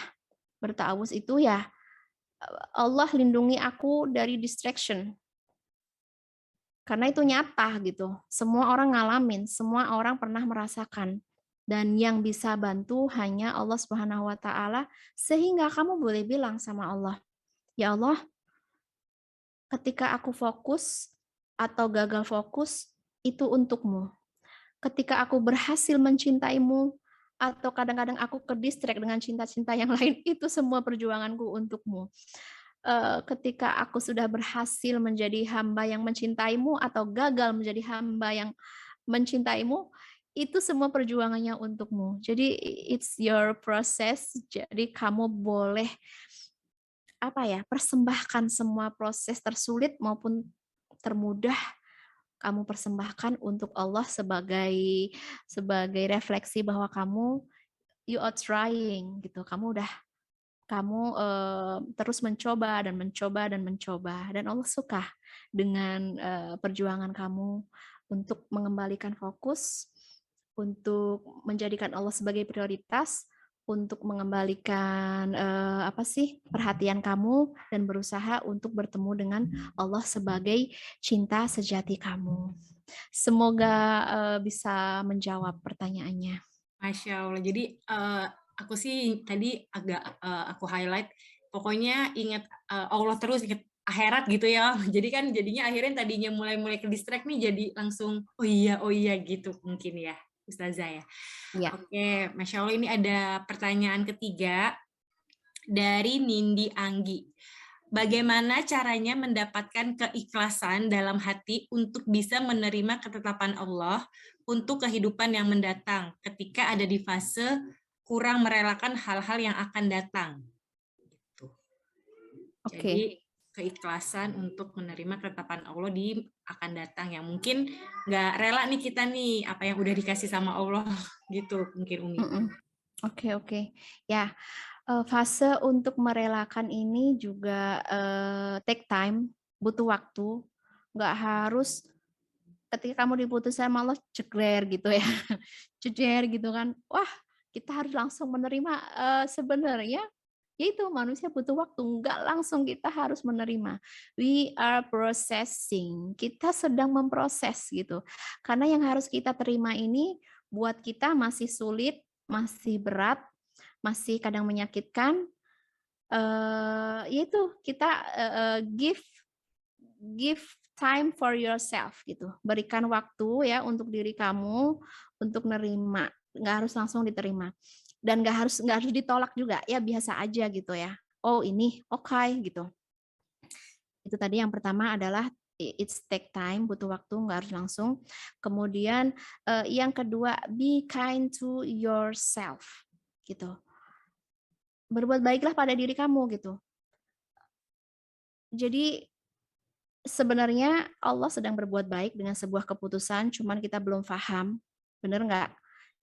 Berta'awuz itu ya, Allah lindungi aku dari distraction. Karena itu nyata gitu. Semua orang ngalamin, semua orang pernah merasakan. Dan yang bisa bantu hanya Allah Subhanahu wa taala sehingga kamu boleh bilang sama Allah, "Ya Allah, ketika aku fokus atau gagal fokus itu untukmu. Ketika aku berhasil mencintaimu atau kadang-kadang aku ke-distract dengan cinta-cinta yang lain, itu semua perjuanganku untukmu. Ketika aku sudah berhasil menjadi hamba yang mencintaimu atau gagal menjadi hamba yang mencintaimu, itu semua perjuangannya untukmu. Jadi it's your process, jadi kamu boleh apa ya, persembahkan semua proses tersulit maupun termudah kamu persembahkan untuk Allah sebagai sebagai refleksi bahwa kamu you are trying gitu. Kamu terus mencoba dan mencoba dan mencoba dan Allah suka dengan perjuangan kamu untuk mengembalikan fokus, untuk menjadikan Allah sebagai prioritas, untuk mengembalikan apa sih perhatian kamu dan berusaha untuk bertemu dengan Allah sebagai cinta sejati kamu. Semoga bisa menjawab pertanyaannya. Masya Allah. Jadi aku sih tadi agak aku highlight, pokoknya ingat Allah terus, ingat akhirat gitu ya. Jadi kan jadinya akhirnya tadinya mulai-mulai ke distract nih jadi langsung oh iya gitu mungkin ya Ustazah ya. Ya. Oke, Masya Allah, ini ada pertanyaan ketiga dari Nindi Anggi. Bagaimana caranya mendapatkan keikhlasan dalam hati untuk bisa menerima ketetapan Allah untuk kehidupan yang mendatang ketika ada di fase kurang merelakan hal-hal yang akan datang? Gitu. Jadi keikhlasan untuk menerima ketetapan Allah di akan datang yang mungkin nggak rela nih kita nih apa yang udah dikasih sama Allah gitu mungkin Umi. Oke. Ya, fase untuk merelakan ini juga take time, butuh waktu. Nggak harus ketika kamu diputus sama Allah cegler gitu ya. Cegler gitu kan. Wah, kita harus langsung menerima. Sebenarnya yaitu manusia butuh waktu, nggak langsung kita harus menerima. We are processing. Kita sedang memproses gitu. Karena yang harus kita terima ini buat kita masih sulit, masih berat, masih kadang menyakitkan, yaitu kita give time for yourself gitu. Berikan waktu ya untuk diri kamu untuk nerima, nggak harus langsung diterima dan nggak harus ditolak juga ya, biasa aja gitu ya. Oh ini oke gitu. Itu tadi yang pertama adalah it's take time, butuh waktu, nggak harus langsung. Kemudian yang kedua, be kind to yourself, gitu. Berbuat baiklah pada diri kamu, gitu. Jadi sebenarnya Allah sedang berbuat baik dengan sebuah keputusan, cuman kita belum paham, bener nggak?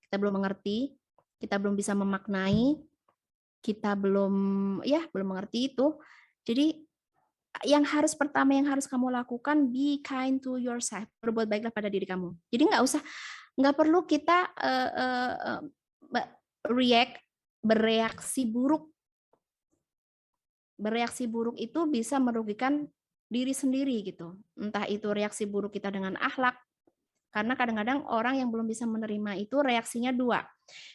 Kita belum mengerti, kita belum bisa memaknai, kita belum mengerti itu. Jadi pertama yang harus kamu lakukan, be kind to yourself, berbuat baiklah pada diri kamu. Jadi nggak perlu kita bereaksi buruk. Bereaksi buruk itu bisa merugikan diri sendiri gitu. Entah itu reaksi buruk kita dengan akhlak, karena kadang-kadang orang yang belum bisa menerima itu reaksinya dua.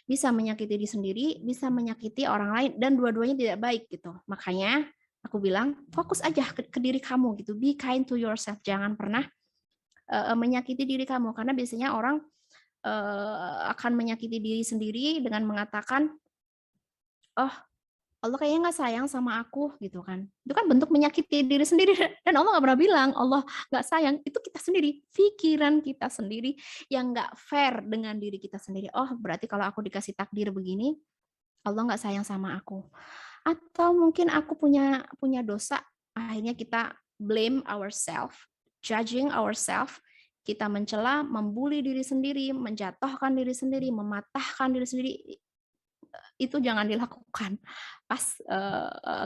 Bisa menyakiti diri sendiri, bisa menyakiti orang lain, dan dua-duanya tidak baik gitu. Makanya aku bilang, fokus aja ke diri kamu gitu. Be kind to yourself. Jangan pernah menyakiti diri kamu, karena biasanya orang akan menyakiti diri sendiri dengan mengatakan, oh, Allah kayaknya nggak sayang sama aku gitu kan. Itu kan bentuk menyakiti diri sendiri dan Allah nggak pernah bilang Allah nggak sayang. Itu kita sendiri, pikiran kita sendiri yang nggak fair dengan diri kita sendiri. Oh berarti kalau aku dikasih takdir begini, Allah nggak sayang sama aku. Atau mungkin aku punya dosa, akhirnya kita blame ourselves, judging ourselves, kita mencela, membuli diri sendiri, menjatuhkan diri sendiri, mematahkan diri sendiri. Itu jangan dilakukan pas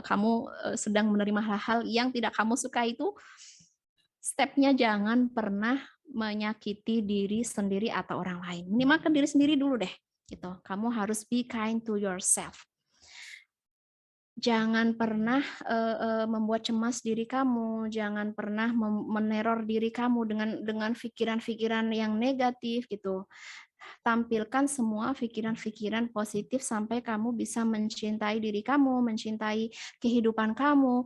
kamu sedang menerima hal-hal yang tidak kamu suka. Itu stepnya jangan pernah menyakiti diri sendiri atau orang lain. Minimal ke diri sendiri dulu deh. Gitu. Kamu harus be kind to yourself. Jangan pernah membuat cemas diri kamu, jangan pernah meneror diri kamu dengan pikiran-pikiran yang negatif gitu. Tampilkan semua pikiran-pikiran positif sampai kamu bisa mencintai diri kamu, mencintai kehidupan kamu,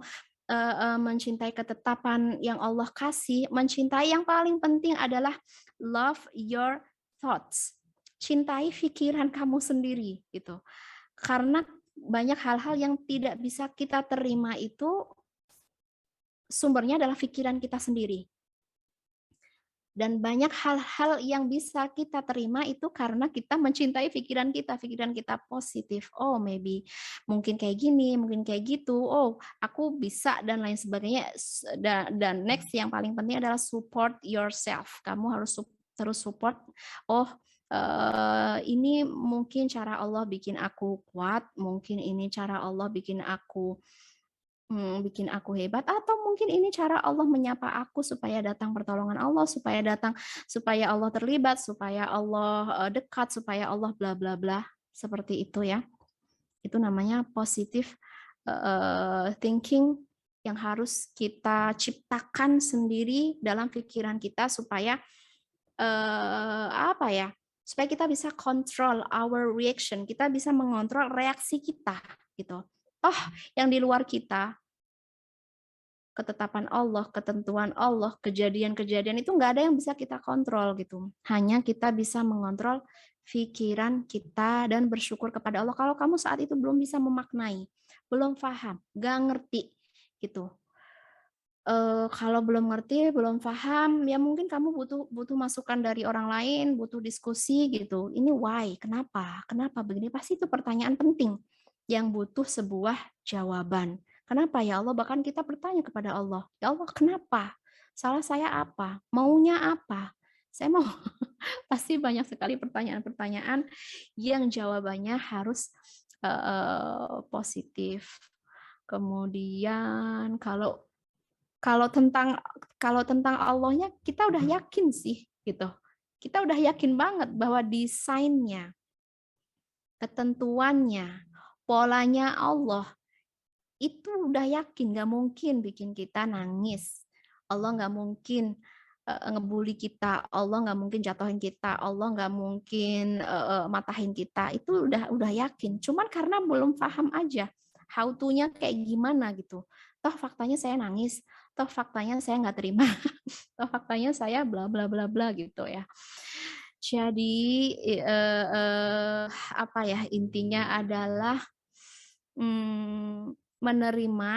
mencintai ketetapan yang Allah kasih, mencintai yang paling penting adalah love your thoughts. Cintai pikiran kamu sendiri gitu. Karena banyak hal-hal yang tidak bisa kita terima itu sumbernya adalah pikiran kita sendiri. Dan banyak hal-hal yang bisa kita terima itu karena kita mencintai pikiran kita positif. Oh, maybe mungkin kayak gini, mungkin kayak gitu. Oh, aku bisa dan lain sebagainya. Dan next yang paling penting adalah support yourself. Kamu harus terus support. Oh, ini mungkin cara Allah bikin aku kuat, mungkin ini cara Allah bikin aku hebat, atau mungkin ini cara Allah menyapa aku supaya datang pertolongan Allah, supaya Allah terlibat, supaya Allah dekat, supaya Allah bla bla bla, seperti itu ya. Itu namanya positive thinking yang harus kita ciptakan sendiri dalam pikiran kita supaya apa ya? Supaya kita bisa control our reaction, kita bisa mengontrol reaksi kita gitu. Oh, yang di luar kita, ketetapan Allah, ketentuan Allah, kejadian-kejadian itu nggak ada yang bisa kita kontrol gitu. Hanya kita bisa mengontrol pikiran kita dan bersyukur kepada Allah. Kalau kamu saat itu belum bisa memaknai, belum paham, nggak ngerti gitu. Kalau belum ngerti, belum paham, ya mungkin kamu butuh masukan dari orang lain, butuh diskusi gitu. Ini why, kenapa, kenapa begini? Pasti itu pertanyaan penting yang butuh sebuah jawaban. Kenapa ya Allah? Bahkan kita bertanya kepada Allah, ya Allah kenapa? Salah saya apa? Maunya apa? Saya mau pasti banyak sekali pertanyaan-pertanyaan yang jawabannya harus positif. Kemudian kalau tentang Allahnya kita udah yakin sih gitu. Kita udah yakin banget bahwa desainnya, ketentuannya, polanya Allah itu udah yakin nggak mungkin bikin kita nangis. Allah nggak mungkin ngebully kita, Allah nggak mungkin jatuhin kita, Allah nggak mungkin matahin kita. Itu udah yakin. Cuman karena belum paham aja how to-nya kayak gimana gitu. Toh faktanya saya nangis, toh faktanya saya nggak terima, toh faktanya saya bla bla bla bla gitu ya. Jadi apa ya, intinya adalah menerima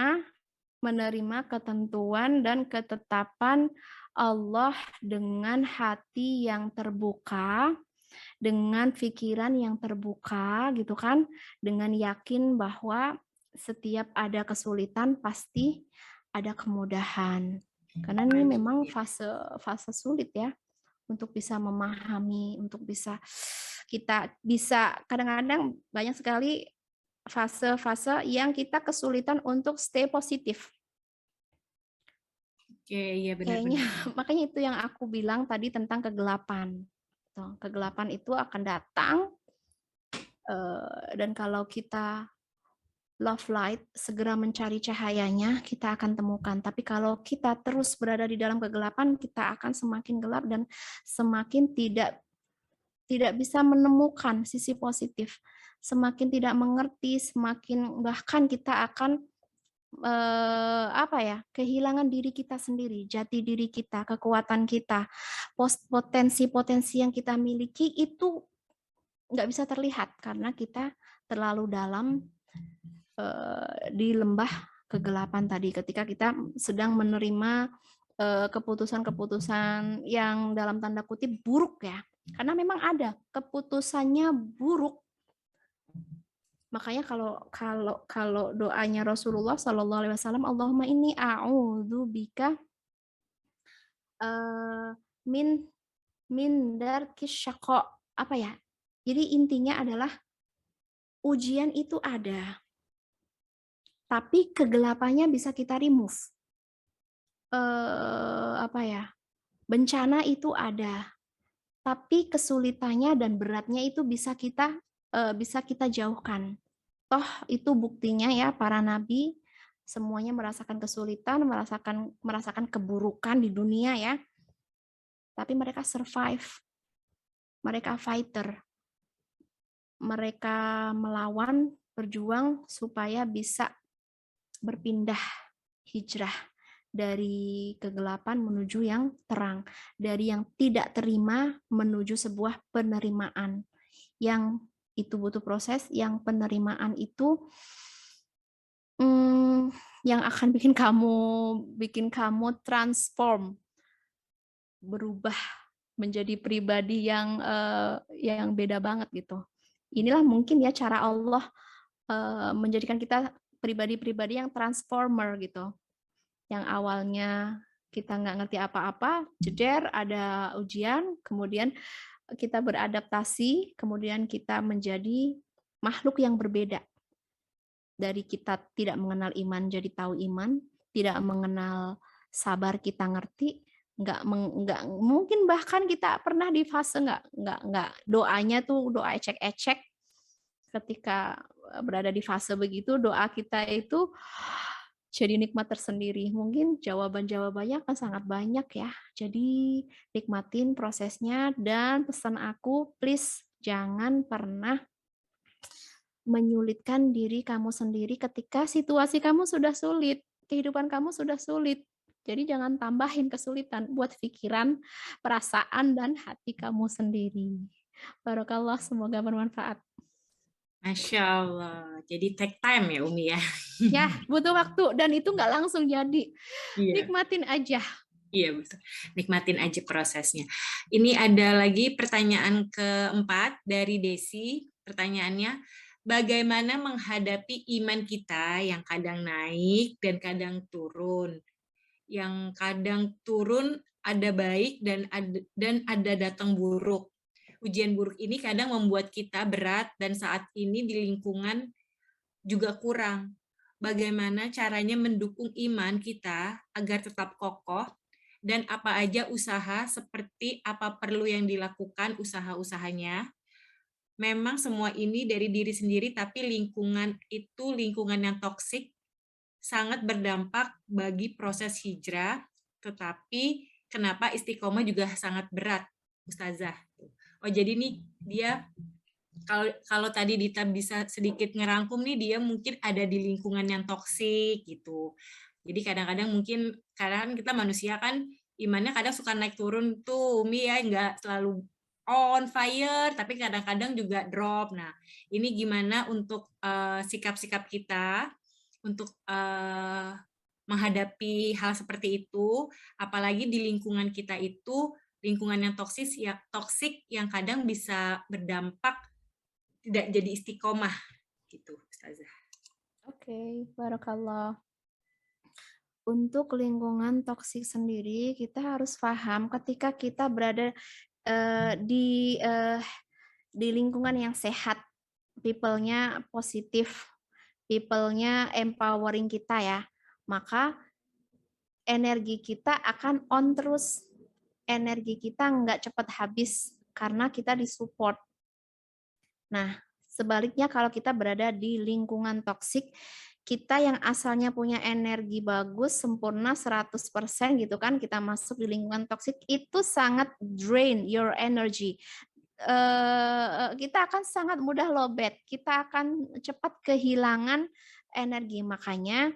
menerima ketentuan dan ketetapan Allah dengan hati yang terbuka, dengan pikiran yang terbuka gitu kan, dengan yakin bahwa setiap ada kesulitan pasti ada kemudahan. Karena ini memang fase sulit ya untuk bisa memahami, untuk bisa kita bisa kadang-kadang banyak sekali fase-fase yang kita kesulitan untuk stay positif. Oke, iya Kayaknya benar-benar. makanya itu yang aku bilang tadi tentang kegelapan. Tuh, kegelapan itu akan datang dan kalau kita love light, segera mencari cahayanya, kita akan temukan. Tapi kalau kita terus berada di dalam kegelapan, kita akan semakin gelap dan semakin tidak bisa menemukan sisi positif. Semakin tidak mengerti, semakin bahkan kita akan kehilangan diri kita sendiri, jati diri kita, kekuatan kita, potensi-potensi yang kita miliki itu nggak bisa terlihat karena kita terlalu dalam di lembah kegelapan tadi. Ketika kita sedang menerima keputusan-keputusan yang dalam tanda kutip buruk ya, karena memang ada keputusannya buruk. Makanya kalau doanya Rasulullah Shallallahu Alaihi Wasallam, Allahumma inni a'udzubika min darkis syaqa, apa ya? Jadi intinya adalah ujian itu ada, tapi kegelapannya bisa kita remove. Bencana itu ada, tapi kesulitannya dan beratnya itu bisa kita jauhkan. Toh itu buktinya ya para nabi semuanya merasakan kesulitan, merasakan keburukan di dunia ya. Tapi mereka survive. Mereka fighter. Mereka melawan, berjuang supaya bisa berpindah hijrah dari kegelapan menuju yang terang, dari yang tidak terima menuju sebuah penerimaan. Yang itu butuh proses, yang penerimaan itu yang akan bikin kamu transform, berubah menjadi pribadi yang beda banget gitu. Inilah mungkin ya cara Allah menjadikan kita pribadi-pribadi yang transformer gitu. Yang awalnya kita nggak ngerti apa-apa, jeder, ada ujian, kemudian kita beradaptasi, kemudian kita menjadi makhluk yang berbeda. Dari kita tidak mengenal iman jadi tahu iman, tidak mengenal sabar kita ngerti, nggak mungkin bahkan kita pernah di fase nggak doanya tuh doa ecek-ecek. Ketika berada di fase begitu, doa kita itu jadi nikmat tersendiri. Mungkin jawaban-jawabannya akan sangat banyak ya. Jadi nikmatin prosesnya dan pesan aku, please jangan pernah menyulitkan diri kamu sendiri ketika situasi kamu sudah sulit, kehidupan kamu sudah sulit. Jadi jangan tambahin kesulitan buat pikiran, perasaan, dan hati kamu sendiri. Barakallah, semoga bermanfaat. Masya Allah. Jadi take time ya Umi ya. Ya, butuh waktu dan itu nggak langsung jadi. Iya. Nikmatin aja. Iya betul. Nikmatin aja prosesnya. Ini ada lagi pertanyaan keempat dari Desi. Pertanyaannya, bagaimana menghadapi iman kita yang kadang naik dan kadang turun? Yang kadang turun ada baik dan ada datang buruk. Ujian buruk ini kadang membuat kita berat dan saat ini di lingkungan juga kurang. Bagaimana caranya mendukung iman kita agar tetap kokoh dan apa aja usaha seperti apa perlu yang dilakukan usaha-usahanya. Memang semua ini dari diri sendiri tapi lingkungan itu lingkungan yang toksik sangat berdampak bagi proses hijrah, tetapi kenapa istiqomah juga sangat berat, Ustazah. Oh, jadi nih dia kalau tadi Dita bisa sedikit ngerangkum nih, dia mungkin ada di lingkungan yang toksik gitu. Jadi kadang-kadang mungkin kadang kita manusia kan imannya kadang suka naik turun tuh, Umi ya, nggak selalu on fire, tapi kadang-kadang juga drop. Nah, ini gimana untuk sikap-sikap kita untuk menghadapi hal seperti itu, apalagi di lingkungan kita itu lingkungan yang toksik yang kadang bisa berdampak tidak jadi istiqomah gitu, Ustazah. Oke, barakallah. Untuk lingkungan toksik sendiri, kita harus paham ketika kita berada eh, di eh, di lingkungan yang sehat, people-nya positif, people-nya empowering kita ya, maka energi kita akan on terus. Energi kita nggak cepat habis karena kita disupport. Nah, sebaliknya kalau kita berada di lingkungan toksik, kita yang asalnya punya energi bagus, sempurna 100% gitu kan, kita masuk di lingkungan toksik, itu sangat drain your energy. Kita akan sangat mudah lowbat, kita akan cepat kehilangan energi. Makanya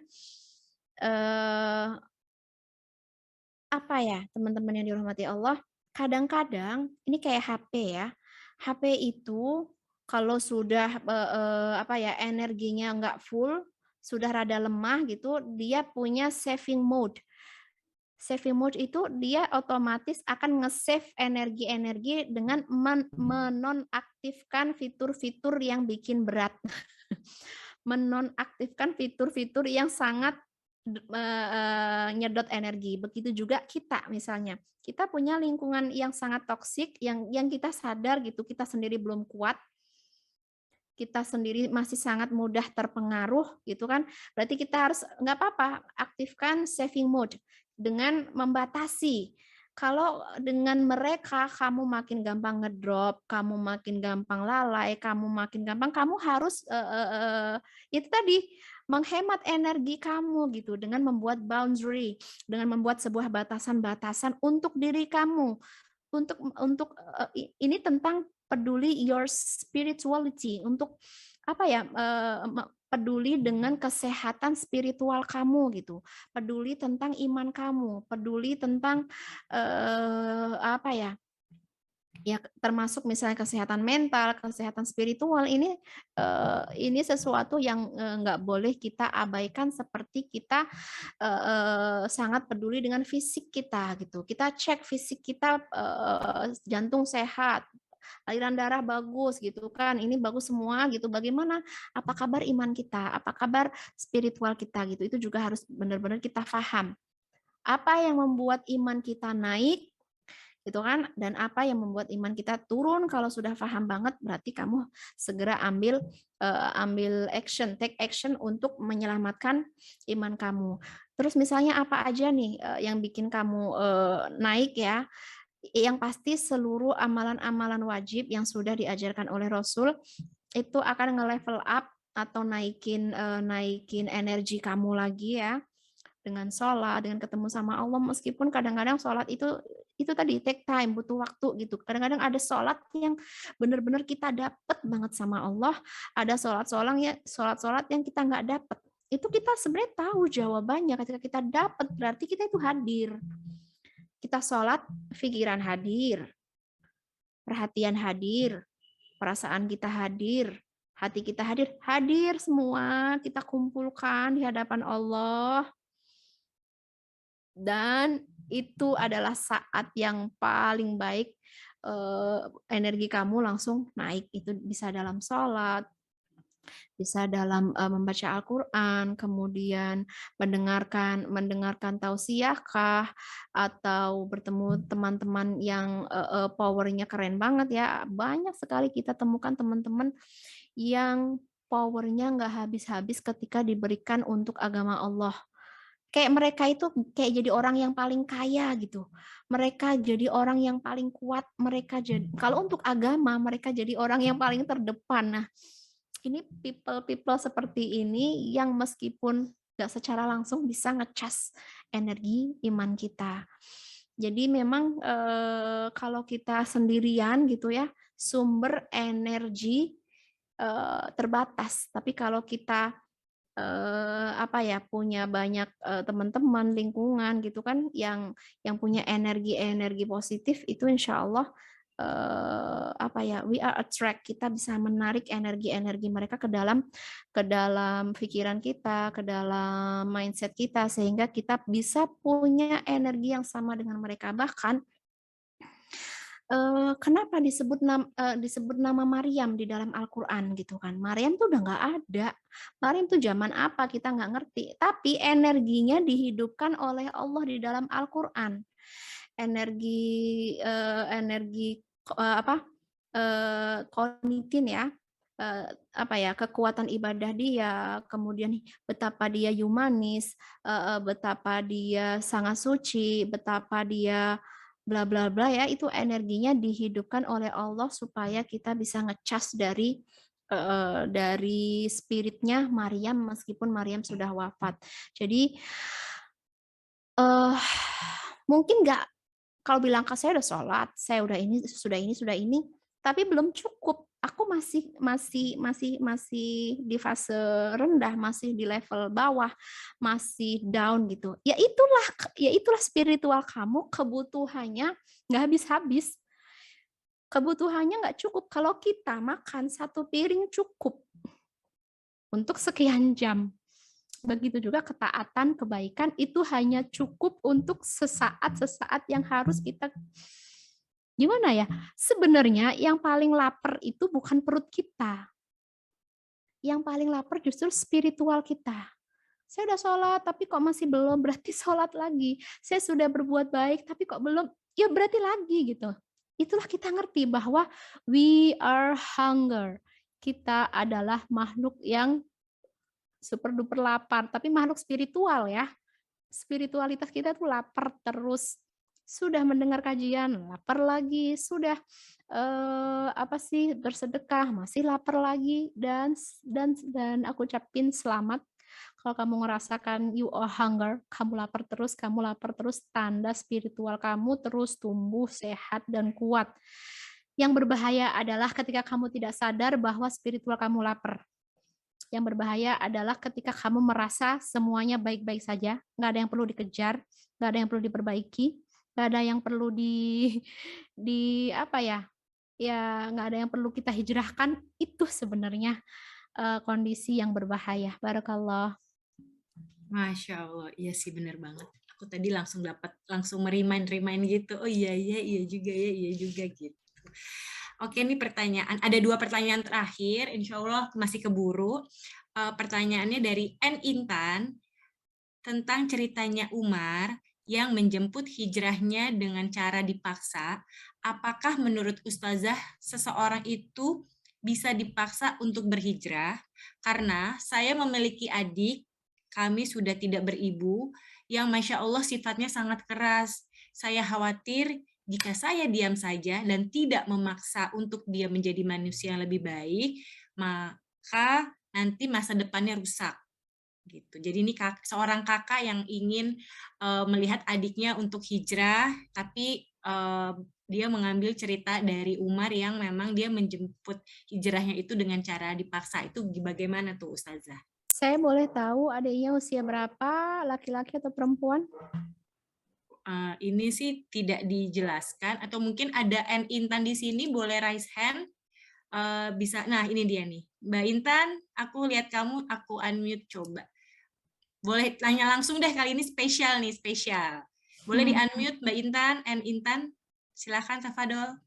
apa ya, teman-teman yang dirahmati Allah, kadang-kadang ini kayak HP ya. HP itu kalau sudah apa ya, energinya nggak full, sudah rada lemah gitu, dia punya saving mode. Saving mode itu dia otomatis akan nge-save energi-energi dengan menonaktifkan fitur-fitur yang bikin berat. Menonaktifkan fitur-fitur yang sangat nyedot energi. Begitu juga kita misalnya. Kita punya lingkungan yang sangat toksik yang kita sadar gitu, kita sendiri belum kuat, kita sendiri masih sangat mudah terpengaruh gitu kan. Berarti kita harus nggak apa-apa aktifkan saving mode dengan membatasi. Kalau dengan mereka kamu makin gampang ngedrop, kamu makin gampang lalai, kamu makin gampang, kamu harus itu tadi menghemat energi kamu gitu dengan membuat boundary, dengan membuat sebuah batasan-batasan untuk diri kamu. Untuk ini tentang peduli your spirituality, untuk apa ya, peduli dengan kesehatan spiritual kamu gitu, peduli tentang iman kamu, peduli tentang apa ya, ya termasuk misalnya kesehatan mental, kesehatan spiritual, ini sesuatu yang nggak boleh kita abaikan, seperti kita sangat peduli dengan fisik kita gitu. Kita cek fisik kita, jantung sehat, aliran darah bagus gitu kan, ini bagus semua gitu. Bagaimana, apa kabar iman kita, apa kabar spiritual kita gitu, itu juga harus benar-benar kita paham. Apa yang membuat iman kita naik gitu kan, dan apa yang membuat iman kita turun. Kalau sudah paham banget, berarti kamu segera ambil action, take action untuk menyelamatkan iman kamu. Terus misalnya apa aja nih yang bikin kamu naik ya? Yang pasti seluruh amalan-amalan wajib yang sudah diajarkan oleh Rasul itu akan nge-level up atau naikin energi kamu lagi ya, dengan sholat, dengan ketemu sama Allah. Meskipun kadang-kadang sholat itu tadi take time, butuh waktu gitu. Kadang-kadang ada sholat yang benar-benar kita dapat banget sama Allah, ada sholat-sholat yang kita nggak dapat. Itu kita sebenarnya tahu jawabannya, ketika kita dapat berarti kita itu hadir. Kita sholat, pikiran hadir, perhatian hadir, perasaan kita hadir, hati kita hadir, hadir semua kita kumpulkan di hadapan Allah. Dan itu adalah saat yang paling baik, energi kamu langsung naik. Itu bisa dalam sholat, bisa dalam membaca Al-Quran, kemudian mendengarkan tausiah kah, atau bertemu teman-teman yang powernya keren banget ya. Banyak sekali kita temukan teman-teman yang powernya nggak habis-habis ketika diberikan untuk agama Allah. Kayak mereka itu kayak jadi orang yang paling kaya gitu. Mereka jadi orang yang paling kuat. Mereka jadi, kalau untuk agama mereka jadi orang yang paling terdepan. Nah, ini people seperti ini yang meskipun nggak secara langsung bisa ngecas energi iman kita. Jadi memang kalau kita sendirian gitu ya, sumber energi terbatas. Tapi kalau kita apa ya, punya banyak teman-teman, lingkungan gitu kan yang punya energi positif, itu insya Allah apa ya, we are attract, kita bisa menarik energi-energi mereka ke dalam pikiran kita, ke dalam mindset kita, sehingga kita bisa punya energi yang sama dengan mereka. Bahkan kenapa disebut nama Maryam di dalam Al-Qur'an gitu kan. Maryam tuh udah nggak ada. Maryam tuh zaman apa kita nggak ngerti, tapi energinya dihidupkan oleh Allah di dalam Al-Qur'an. Energi apa, qanitin ya, apa ya, kekuatan ibadah dia, kemudian betapa dia humanis, betapa dia sangat suci, betapa dia bla bla bla ya, itu energinya dihidupkan oleh Allah supaya kita bisa ngecas dari spiritnya Maryam meskipun Maryam sudah wafat. Jadi mungkin nggak, kalau bilang ke saya udah sholat, saya udah ini, sudah ini, tapi belum cukup. Aku masih di fase rendah, masih di level bawah, masih down gitu. Ya itulah spiritual kamu, kebutuhannya nggak habis-habis. Kebutuhannya nggak cukup. Kalau kita makan satu piring cukup untuk sekian jam. Begitu juga ketaatan, kebaikan itu hanya cukup untuk sesaat-sesaat yang harus kita, gimana ya? Sebenarnya yang paling lapar itu bukan perut kita. Yang paling lapar justru spiritual kita. Saya udah sholat, tapi kok masih belum, berarti sholat lagi. Saya sudah berbuat baik, tapi kok belum, ya berarti lagi gitu. Itulah kita ngerti bahwa we are hunger. Kita adalah makhluk yang super duper lapar, tapi makhluk spiritual ya. Spiritualitas kita tuh lapar terus. Sudah mendengar kajian, lapar lagi, sudah apa sih, bersedekah, masih lapar lagi, dan aku ucapin selamat kalau kamu ngerasakan you are hunger, kamu lapar terus, tanda spiritual kamu terus tumbuh sehat dan kuat. Yang berbahaya adalah ketika kamu tidak sadar bahwa spiritual kamu lapar. Yang berbahaya adalah ketika kamu merasa semuanya baik-baik saja, nggak ada yang perlu dikejar, nggak ada yang perlu diperbaiki, nggak ada yang perlu di apa ya, ya nggak ada yang perlu kita hijrahkan. Itu sebenarnya kondisi yang berbahaya. Barakallah. Masya Allah, iya sih bener banget. Aku tadi langsung merimain gitu. Oh iya juga ya, iya juga gitu. Oke, ini pertanyaan. Ada 2 pertanyaan terakhir, insya Allah masih keburu. Pertanyaannya dari N. Intan, tentang ceritanya Umar yang menjemput hijrahnya dengan cara dipaksa. Apakah menurut Ustazah seseorang itu bisa dipaksa untuk berhijrah? Karena saya memiliki adik, kami sudah tidak beribu, yang Masya Allah sifatnya sangat keras. Saya khawatir jika saya diam saja dan tidak memaksa untuk dia menjadi manusia yang lebih baik, maka nanti masa depannya rusak. Gitu. Jadi ini seorang kakak yang ingin melihat adiknya untuk hijrah, tapi dia mengambil cerita dari Umar yang memang dia menjemput hijrahnya itu dengan cara dipaksa. Itu bagaimana tuh Ustazah? Saya boleh tahu adiknya usia berapa, laki-laki atau perempuan? Ini sih tidak dijelaskan, atau mungkin ada N. Intan di sini, boleh raise hand. Bisa. Nah, ini dia nih. Mbak Intan, aku lihat kamu, aku unmute coba. Boleh tanya langsung deh, kali ini spesial nih, spesial. Boleh di-unmute Mbak Intan, N. Intan. Silakan, Tafadol.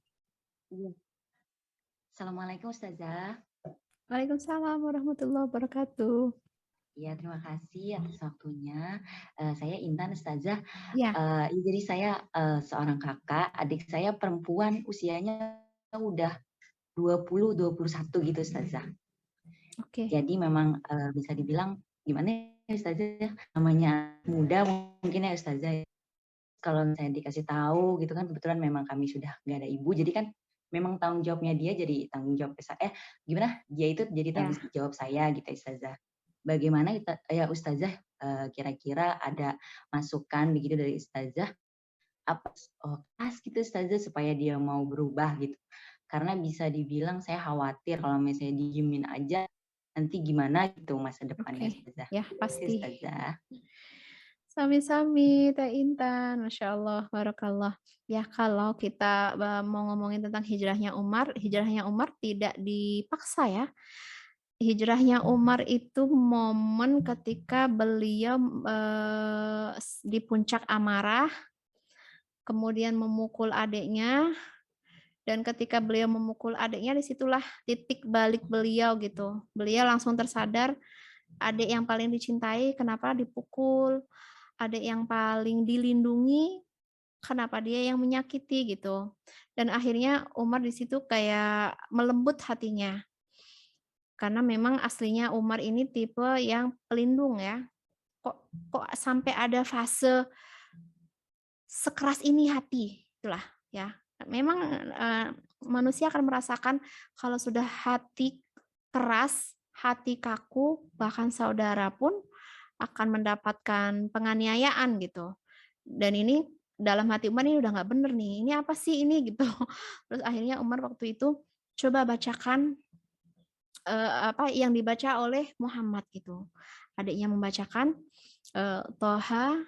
Assalamualaikum Ustazah. Waalaikumsalam warahmatullahi wabarakatuh. Ya, terima kasih atas waktunya. Saya Intan Ustazah. Ya. Jadi saya seorang kakak, adik saya perempuan usianya udah 20-21 gitu Ustazah. Oke. Jadi memang bisa dibilang gimana ya Ustazah, namanya muda mungkin ya Ustazah. Kalau saya dikasih tahu gitu kan, kebetulan memang kami sudah nggak ada ibu, jadi kan memang tanggung jawabnya dia jadi tanggung jawab saya. Gimana? Dia itu jadi tanggung jawab saya gitu Ustazah. Bagaimana ya Ustazah, kira-kira ada masukan begitu dari Ustazah? Apa pas gitu Ustazah supaya dia mau berubah gitu. Karena bisa dibilang saya khawatir kalau misalnya diemin aja nanti gimana gitu masa depannya Ustazah. Ya, pasti. Ustazah. Sami-sami, Teh Intan. Masya Allah, barakallah. Ya, kalau kita mau ngomongin tentang hijrahnya Umar tidak dipaksa ya. Hijrahnya Umar itu momen ketika beliau di puncak amarah, kemudian memukul adiknya, dan ketika beliau memukul adiknya, disitulah titik balik beliau gitu. Beliau langsung tersadar, adik yang paling dicintai kenapa dipukul, adik yang paling dilindungi kenapa dia yang menyakiti gitu. Dan akhirnya Umar di situ kayak melembut hatinya. Karena memang aslinya Umar ini tipe yang pelindung ya. Kok sampai ada fase sekeras ini hati, itulah ya. Memang manusia akan merasakan kalau sudah hati keras, hati kaku, bahkan saudara pun akan mendapatkan penganiayaan gitu. Dan ini dalam hati Umar ini udah nggak bener nih, ini apa sih ini gitu. Terus akhirnya Umar waktu itu coba bacakan apa yang dibaca oleh Muhammad gitu. Adiknya membacakan Toha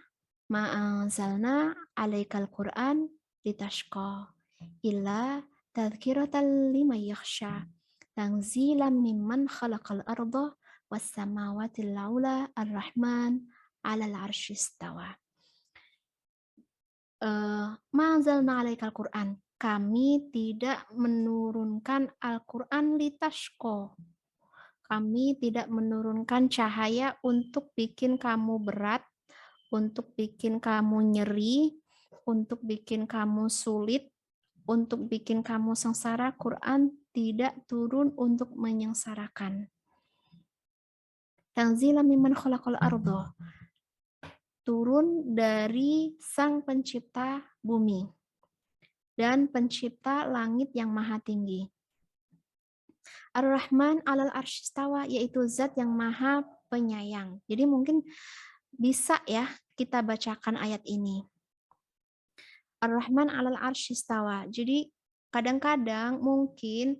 ma anzalna 'alaikal Qur'an litashqa illa tadhkiratan liman yakhsha tanzilan mimman khalaqal arda was samawati al-'ula ar-rahman 'alal 'arsy istawa. Ma anzalna 'alaikal Qur'an. Kami tidak menurunkan Al-Qur'an litashqa. Kami tidak menurunkan cahaya untuk bikin kamu berat, untuk bikin kamu nyeri, untuk bikin kamu sulit, untuk bikin kamu sengsara. Quran tidak turun untuk menyengsarakan. Tanzilan mimman khalaqal arda. Turun dari Sang Pencipta bumi dan Pencipta langit yang maha tinggi. Ar-Rahman 'alal 'arsy istawa, yaitu zat yang maha penyayang. Jadi mungkin bisa ya kita bacakan ayat ini. Ar-Rahman 'alal 'arsy istawa. Jadi kadang-kadang mungkin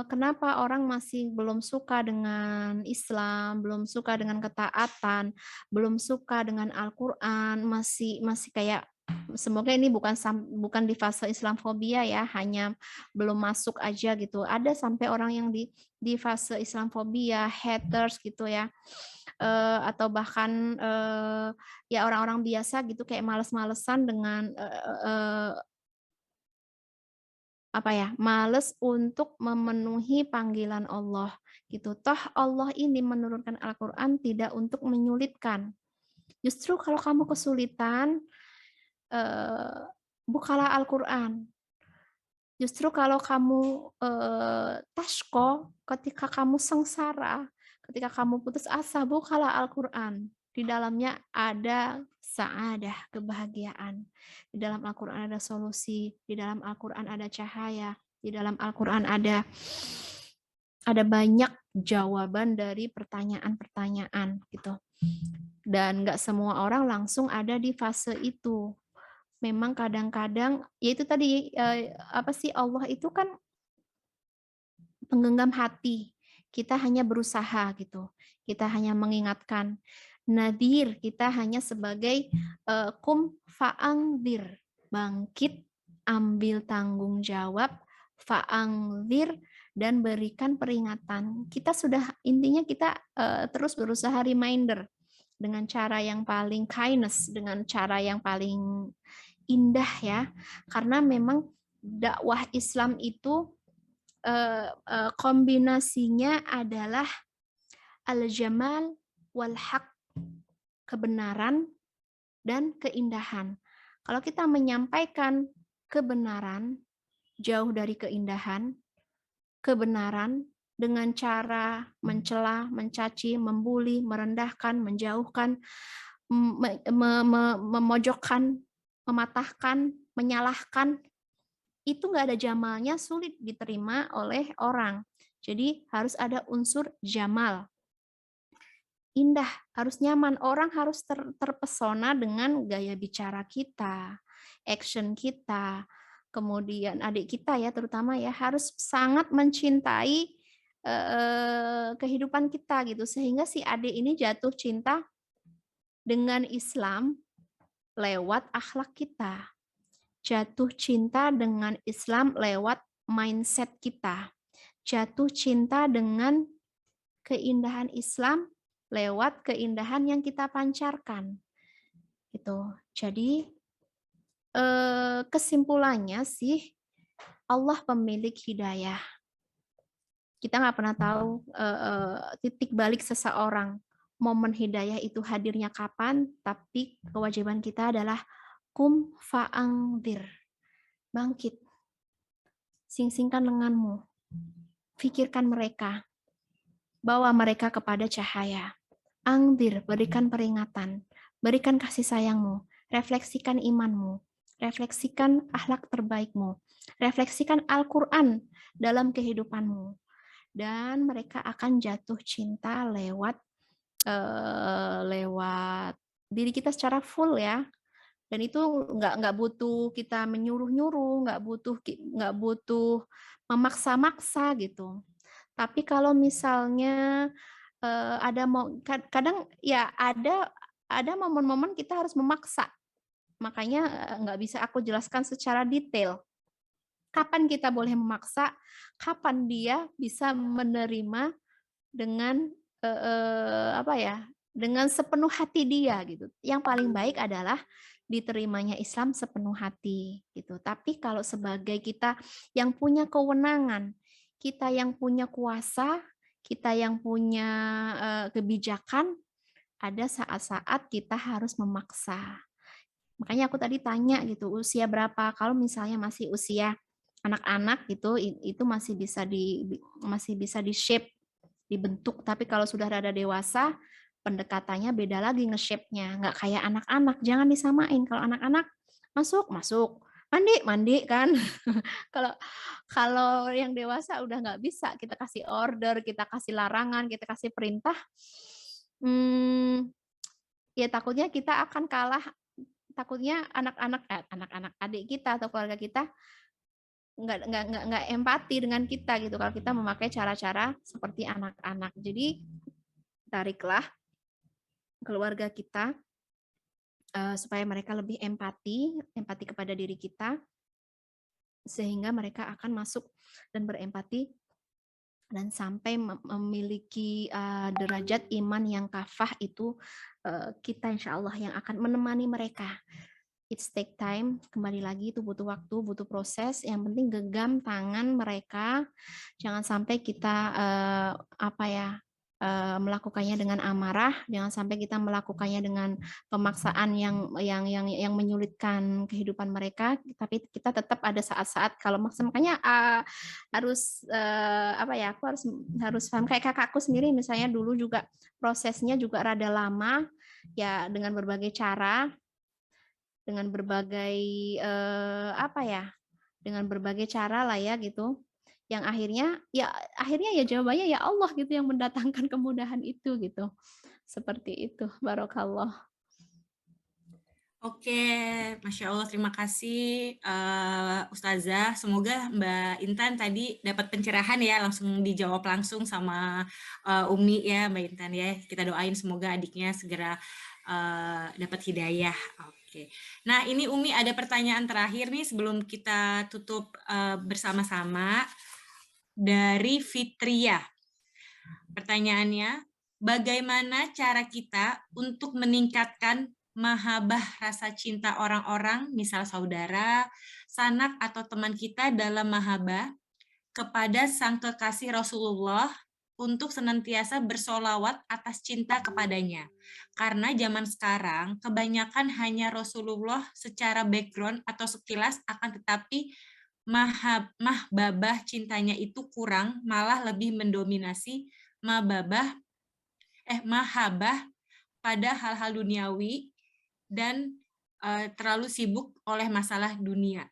kenapa orang masih belum suka dengan Islam, belum suka dengan ketaatan, belum suka dengan Al-Qur'an, masih kayak semoga ini bukan di fase Islamfobia ya, hanya belum masuk aja gitu. Ada sampai orang yang di fase Islamfobia, haters gitu ya. Atau bahkan ya orang-orang biasa gitu kayak males-malesan dengan apa ya, males untuk memenuhi panggilan Allah gitu. Toh Allah ini menurunkan Al-Qur'an tidak untuk menyulitkan. Justru kalau kamu kesulitan, bukalah Al-Qur'an. Justru kalau kamu tashko, ketika kamu sengsara, ketika kamu putus asa, bukalah Al-Qur'an. Di dalamnya ada sa'adah, kebahagiaan. Di dalam Al-Qur'an ada solusi, di dalam Al-Qur'an ada cahaya, di dalam Al-Qur'an ada banyak jawaban dari pertanyaan-pertanyaan gitu. Dan nggak semua orang langsung ada di fase itu. Memang kadang-kadang ya itu tadi apa sih, Allah itu kan penggenggam hati. Kita hanya berusaha gitu. Kita hanya mengingatkan. Nadir, kita hanya sebagai kum fa'angdir, bangkit, ambil tanggung jawab, fa'angdir, dan berikan peringatan. Kita sudah intinya kita terus berusaha reminder dengan cara yang paling kindness, dengan cara yang paling indah ya, karena memang dakwah Islam itu kombinasinya adalah al-jamal wal haq, kebenaran dan keindahan. Kalau kita menyampaikan kebenaran jauh dari keindahan, kebenaran dengan cara mencela, mencaci, membuli, merendahkan, menjauhkan, memojokkan, mematahkan, menyalahkan, itu nggak ada jamalnya, sulit diterima oleh orang. Jadi harus ada unsur jamal. Indah, harus nyaman. Orang harus terpesona dengan gaya bicara kita, action kita, kemudian adik kita ya terutama ya harus sangat mencintai kehidupan kita gitu, sehingga si adik ini jatuh cinta dengan Islam lewat akhlak kita. Jatuh cinta dengan Islam lewat mindset kita. Jatuh cinta dengan keindahan Islam lewat keindahan yang kita pancarkan. Gitu. Jadi kesimpulannya sih Allah pemilik hidayah. Kita nggak pernah tahu titik balik seseorang. Momen hidayah itu hadirnya kapan, tapi kewajiban kita adalah kum fa'angdir. Bangkit. Sing-singkan lenganmu. Pikirkan mereka. Bawa mereka kepada cahaya. Angdir, berikan peringatan. Berikan kasih sayangmu. Refleksikan imanmu. Refleksikan akhlak terbaikmu. Refleksikan Al-Quran dalam kehidupanmu. Dan mereka akan jatuh cinta lewat diri kita secara full ya. Dan itu nggak butuh kita menyuruh-nyuruh, nggak butuh memaksa-maksa gitu. Tapi kalau misalnya kadang ya ada momen-momen kita harus memaksa. Makanya nggak bisa aku jelaskan secara detail. Kapan kita boleh memaksa, kapan dia bisa menerima dengan dengan sepenuh hati dia gitu. Yang paling baik adalah diterimanya Islam sepenuh hati gitu. Tapi kalau sebagai kita yang punya kewenangan, kita yang punya kuasa, kita yang punya kebijakan, ada saat-saat kita harus memaksa. Makanya aku tadi tanya gitu, usia berapa? Kalau misalnya masih usia anak-anak gitu, itu masih bisa di shape, dibentuk. Tapi kalau sudah rada dewasa, pendekatannya beda lagi nge-shape-nya. Nggak kayak anak-anak, jangan disamain. Kalau anak-anak masuk, mandi kan. Kalau kalau yang dewasa udah nggak bisa, kita kasih order, kita kasih larangan, kita kasih perintah. Ya takutnya kita akan kalah. Takutnya anak-anak adik kita atau keluarga kita nggak empati dengan kita gitu kalau kita memakai cara-cara seperti anak-anak. Jadi tariklah keluarga kita supaya mereka lebih empati kepada diri kita, sehingga mereka akan masuk dan berempati dan sampai memiliki derajat iman yang kafah itu kita insya Allah yang akan menemani mereka. It's take time, kembali lagi itu butuh waktu, butuh proses. Yang penting genggam tangan mereka, jangan sampai kita melakukannya dengan amarah, jangan sampai kita melakukannya dengan pemaksaan yang menyulitkan kehidupan mereka. Tapi kita tetap ada saat-saat kalau maksa, makanya aku harus paham kayak kakakku sendiri misalnya dulu juga prosesnya juga rada lama ya dengan berbagai cara. Dengan berbagai dengan berbagai cara lah ya gitu, yang akhirnya ya jawabannya ya Allah gitu yang mendatangkan kemudahan itu gitu, seperti itu. Barokallah. Oke, Masya Allah, terima kasih Ustazah. Semoga Mbak Intan tadi dapat pencerahan ya, langsung dijawab langsung sama Umi ya Mbak Intan ya. Kita doain semoga adiknya segera dapat hidayah. Oke. Nah ini Umi ada pertanyaan terakhir nih sebelum kita tutup bersama-sama dari Fitria. Pertanyaannya, bagaimana cara kita untuk meningkatkan mahabbah rasa cinta orang-orang, misal saudara, sanak atau teman kita dalam mahabbah kepada sang kekasih Rasulullah untuk senantiasa bersolawat atas cinta kepadanya. Karena zaman sekarang kebanyakan hanya Rasulullah secara background atau sekilas, akan tetapi mahbabah cintanya itu kurang, malah lebih mendominasi mahabbah pada hal-hal duniawi dan terlalu sibuk oleh masalah dunia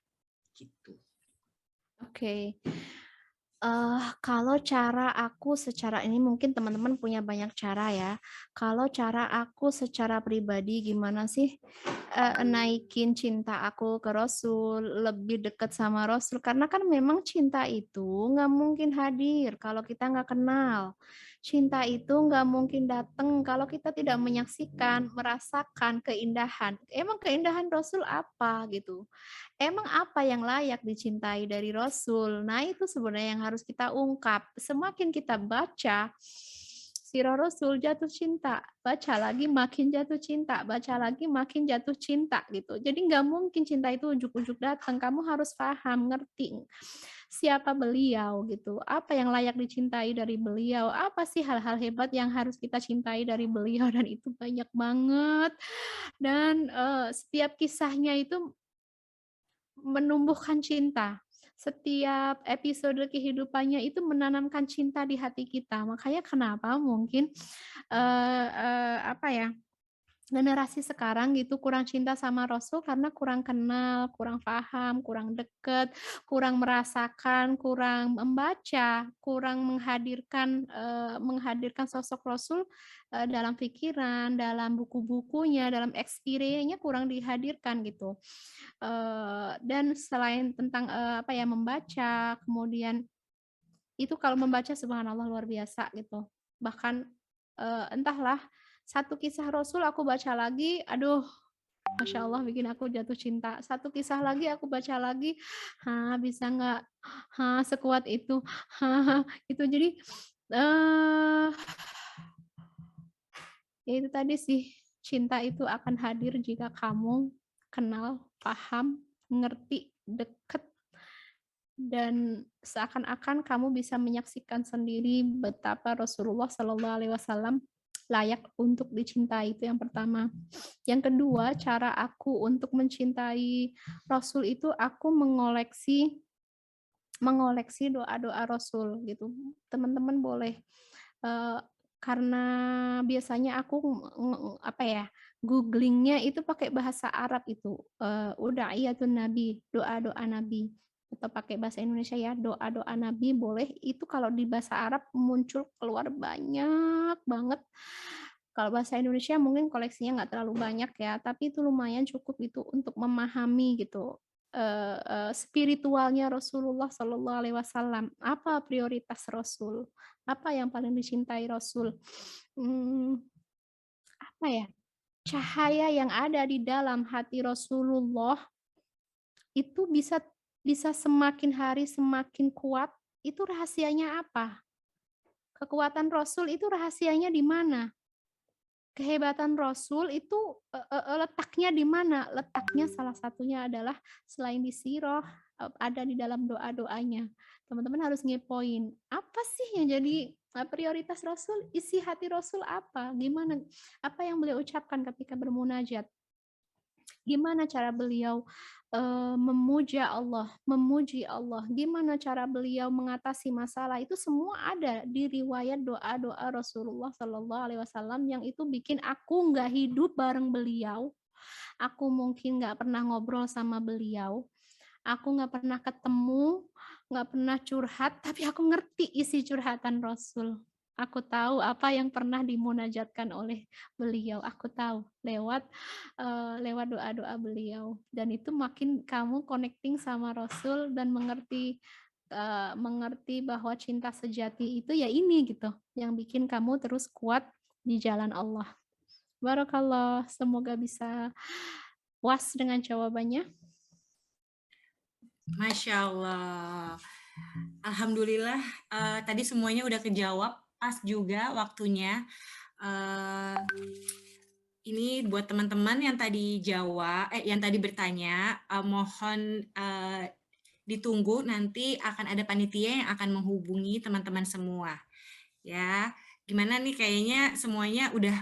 gitu. Oke. Kalau cara aku secara ini mungkin teman-teman punya banyak cara ya. Kalau cara aku secara pribadi gimana sih naikin cinta aku ke Rasul, lebih dekat sama Rasul. Karena kan memang cinta itu nggak mungkin hadir kalau kita nggak kenal. Cinta itu nggak mungkin datang kalau kita tidak menyaksikan, merasakan keindahan. Emang keindahan Rasul apa gitu? Emang apa yang layak dicintai dari Rasul? Nah, itu sebenarnya yang harus kita ungkap. Semakin kita baca sirah Rasul jatuh cinta, baca lagi makin jatuh cinta, baca lagi makin jatuh cinta gitu. Jadi nggak mungkin cinta itu ujuk-ujuk datang. Kamu harus paham, ngerti siapa beliau gitu. Apa yang layak dicintai dari beliau? Apa sih hal-hal hebat yang harus kita cintai dari beliau dan itu banyak banget. Dan setiap kisahnya itu menumbuhkan cinta. Setiap episode kehidupannya itu menanamkan cinta di hati kita. Makanya kenapa mungkin apa ya, generasi sekarang gitu kurang cinta sama Rasul karena kurang kenal, kurang paham, kurang deket, kurang merasakan, kurang membaca, kurang menghadirkan sosok Rasul dalam pikiran, dalam buku-bukunya, dalam experience-nya kurang dihadirkan gitu. Dan selain tentang apa ya, membaca, kemudian itu kalau membaca subhanallah luar biasa gitu. Bahkan entahlah satu kisah Rasul aku baca lagi, aduh Masya Allah bikin aku jatuh cinta. Satu kisah lagi aku baca lagi, bisa nggak, sekuat itu, itu jadi eh ya itu tadi sih, cinta itu akan hadir jika kamu kenal, paham, ngerti, deket, dan seakan-akan kamu bisa menyaksikan sendiri betapa Rasulullah Shallallahu Alaihi Wasallam layak untuk dicintai. Itu yang pertama. Yang kedua, cara aku untuk mencintai Rasul itu aku mengoleksi doa-doa Rasul gitu. Teman-teman boleh karena biasanya aku apa ya, googlingnya itu pakai bahasa Arab itu, uda'iyatun Nabi, doa-doa Nabi, atau pakai bahasa Indonesia ya, doa-doa Nabi boleh, itu kalau di bahasa Arab muncul keluar banyak banget. Kalau bahasa Indonesia mungkin koleksinya nggak terlalu banyak ya, tapi itu lumayan cukup itu untuk memahami gitu spiritualnya Rasulullah Shallallahu Alaihi Wasallam. Apa prioritas Rasul? Apa yang paling dicintai Rasul? Apa ya? Cahaya yang ada di dalam hati Rasulullah itu bisa semakin hari semakin kuat. Itu rahasianya apa? Kekuatan Rasul itu rahasianya di mana? Kehebatan Rasul itu letaknya di mana? Letaknya salah satunya adalah selain di sirah, ada di dalam doa-doanya. Teman-teman harus ngepoin, apa sih yang jadi prioritas Rasul? Isi hati Rasul apa? Gimana? Apa yang beliau ucapkan ketika bermunajat? Gimana cara beliau memuja Allah, memuji Allah, gimana cara beliau mengatasi masalah, itu semua ada di riwayat doa-doa Rasulullah Shallallahu Alaihi Wasallam yang itu bikin aku nggak hidup bareng beliau, aku mungkin nggak pernah ngobrol sama beliau, aku nggak pernah ketemu, nggak pernah curhat, tapi aku ngerti isi curhatan Rasul. Aku tahu apa yang pernah dimunajatkan oleh beliau. Aku tahu lewat doa-doa beliau. Dan itu makin kamu connecting sama Rasul dan mengerti bahwa cinta sejati itu ya ini gitu, yang bikin kamu terus kuat di jalan Allah. Barakallah, semoga bisa puas dengan jawabannya. Masya Allah. Alhamdulillah tadi semuanya udah kejawab, pas juga waktunya. Ini buat teman-teman yang tadi yang tadi bertanya, mohon ditunggu, nanti akan ada panitia yang akan menghubungi teman-teman semua. Ya, gimana nih, kayaknya semuanya udah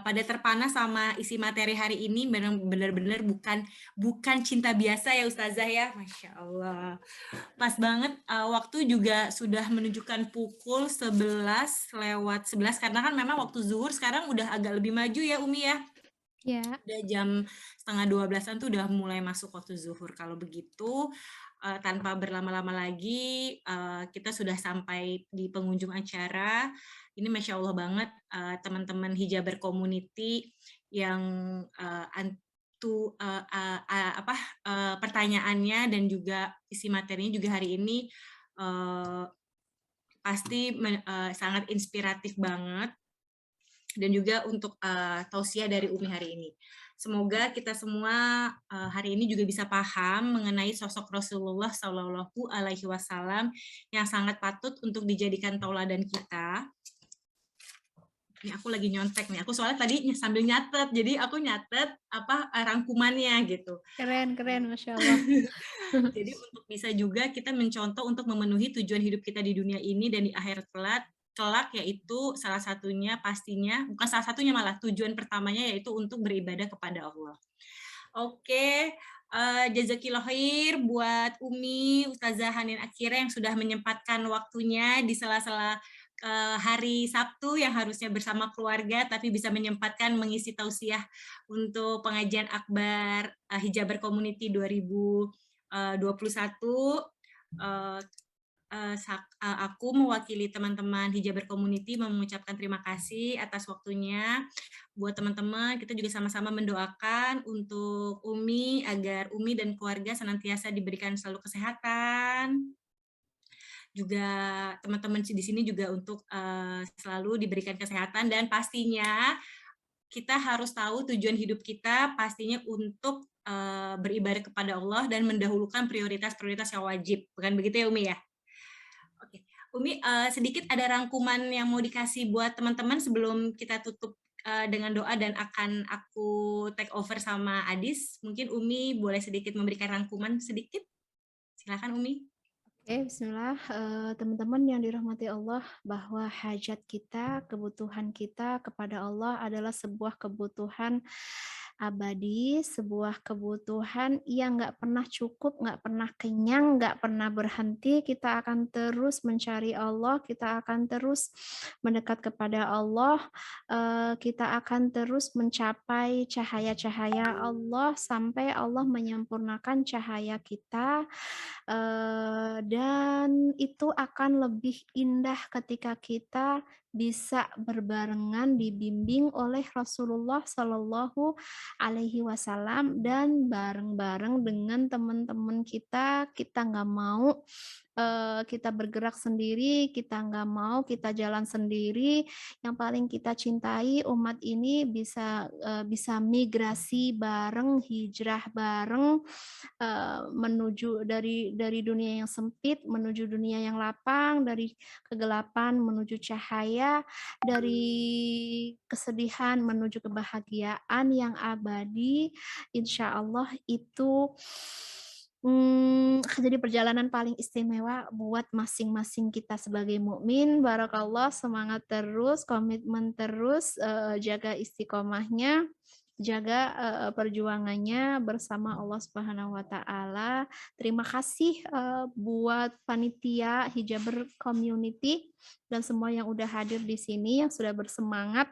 pada terpana sama isi materi hari ini, benar-benar bukan cinta biasa ya Ustazah ya. Masya Allah. Pas banget, waktu juga sudah menunjukkan pukul 11:11 karena kan memang waktu zuhur sekarang udah agak lebih maju ya Umi ya. Ya. Udah jam 11:30 tuh udah mulai masuk waktu zuhur. Kalau begitu tanpa berlama-lama lagi, kita sudah sampai di penghujung acara. Ini Masya Allah banget, teman-teman Hijaber Community yang pertanyaannya dan juga isi materinya juga hari ini pasti sangat inspiratif banget, dan juga untuk tausiah dari Umi hari ini. Semoga kita semua hari ini juga bisa paham mengenai sosok Rasulullah Shallallahu Alaihi Wasallam yang sangat patut untuk dijadikan tauladan kita. Ini aku lagi nyontek nih. Aku soalnya tadi sambil nyatet, jadi aku nyatet rangkumannya gitu. Keren, Masya Allah. Jadi untuk bisa juga kita mencontoh untuk memenuhi tujuan hidup kita di dunia ini dan di akhirat kelak, yaitu salah satunya pastinya, bukan salah satunya malah, tujuan pertamanya yaitu untuk beribadah kepada Allah. Oke, jazakillah khair buat Umi, Ustazah Hanin Akira yang sudah menyempatkan waktunya di sela-sela hari Sabtu yang harusnya bersama keluarga, tapi bisa menyempatkan mengisi tausiah untuk pengajian akbar Hijaber Community 2021. Aku mewakili teman-teman Hijaber Community mengucapkan terima kasih atas waktunya. Buat teman-teman, kita juga sama-sama mendoakan untuk Umi agar Umi dan keluarga senantiasa diberikan selalu kesehatan. Juga teman-teman di sini juga untuk selalu diberikan kesehatan, dan pastinya kita harus tahu tujuan hidup kita pastinya untuk beribadah kepada Allah dan mendahulukan prioritas-prioritas yang wajib. Bukan begitu ya Umi ya? Oke, Umi, sedikit ada rangkuman yang mau dikasih buat teman-teman sebelum kita tutup dengan doa dan akan aku take over sama Adis. Mungkin Umi boleh sedikit memberikan rangkuman sedikit. Silakan Umi. Oke, bismillah. Teman-teman yang dirahmati Allah, bahwa hajat kita, kebutuhan kita kepada Allah adalah sebuah kebutuhan abadi, sebuah kebutuhan yang nggak pernah cukup, nggak pernah kenyang, nggak pernah berhenti. Kita akan terus mencari Allah, kita akan terus mendekat kepada Allah, kita akan terus mencapai cahaya-cahaya Allah sampai Allah menyempurnakan cahaya kita. Dan itu akan lebih indah ketika kita bisa berbarengan dibimbing oleh Rasulullah Shallallahu Alaihi Wasallam dan bareng-bareng dengan teman-teman kita. Kita nggak mau kita bergerak sendiri, kita nggak mau kita jalan sendiri. Yang paling kita cintai umat ini bisa migrasi bareng, hijrah bareng, menuju dari dunia yang sempit menuju dunia yang lapang, dari kegelapan menuju cahaya, dari kesedihan menuju kebahagiaan yang abadi. Insya Allah itu jadi perjalanan paling istimewa buat masing-masing kita sebagai mukmin. Barakallah, semangat terus, komitmen terus, jaga istiqomahnya, jaga perjuangannya bersama Allah Subhanahu wa taala. Terima kasih buat panitia Hijaber Community dan semua yang udah hadir di sini, yang sudah bersemangat.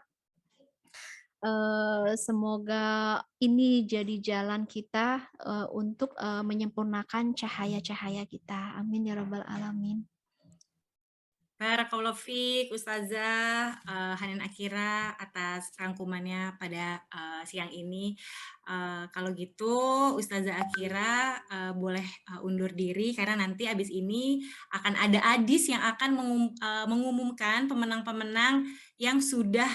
Semoga ini jadi jalan kita untuk menyempurnakan cahaya-cahaya kita. Amin ya rabbal alamin. Barakallahu fiik Ustazah Hanin Akira atas rangkumannya pada siang ini. Kalau gitu Ustazah Akira boleh undur diri karena nanti abis ini akan ada Adis yang akan mengumumkan pemenang-pemenang yang sudah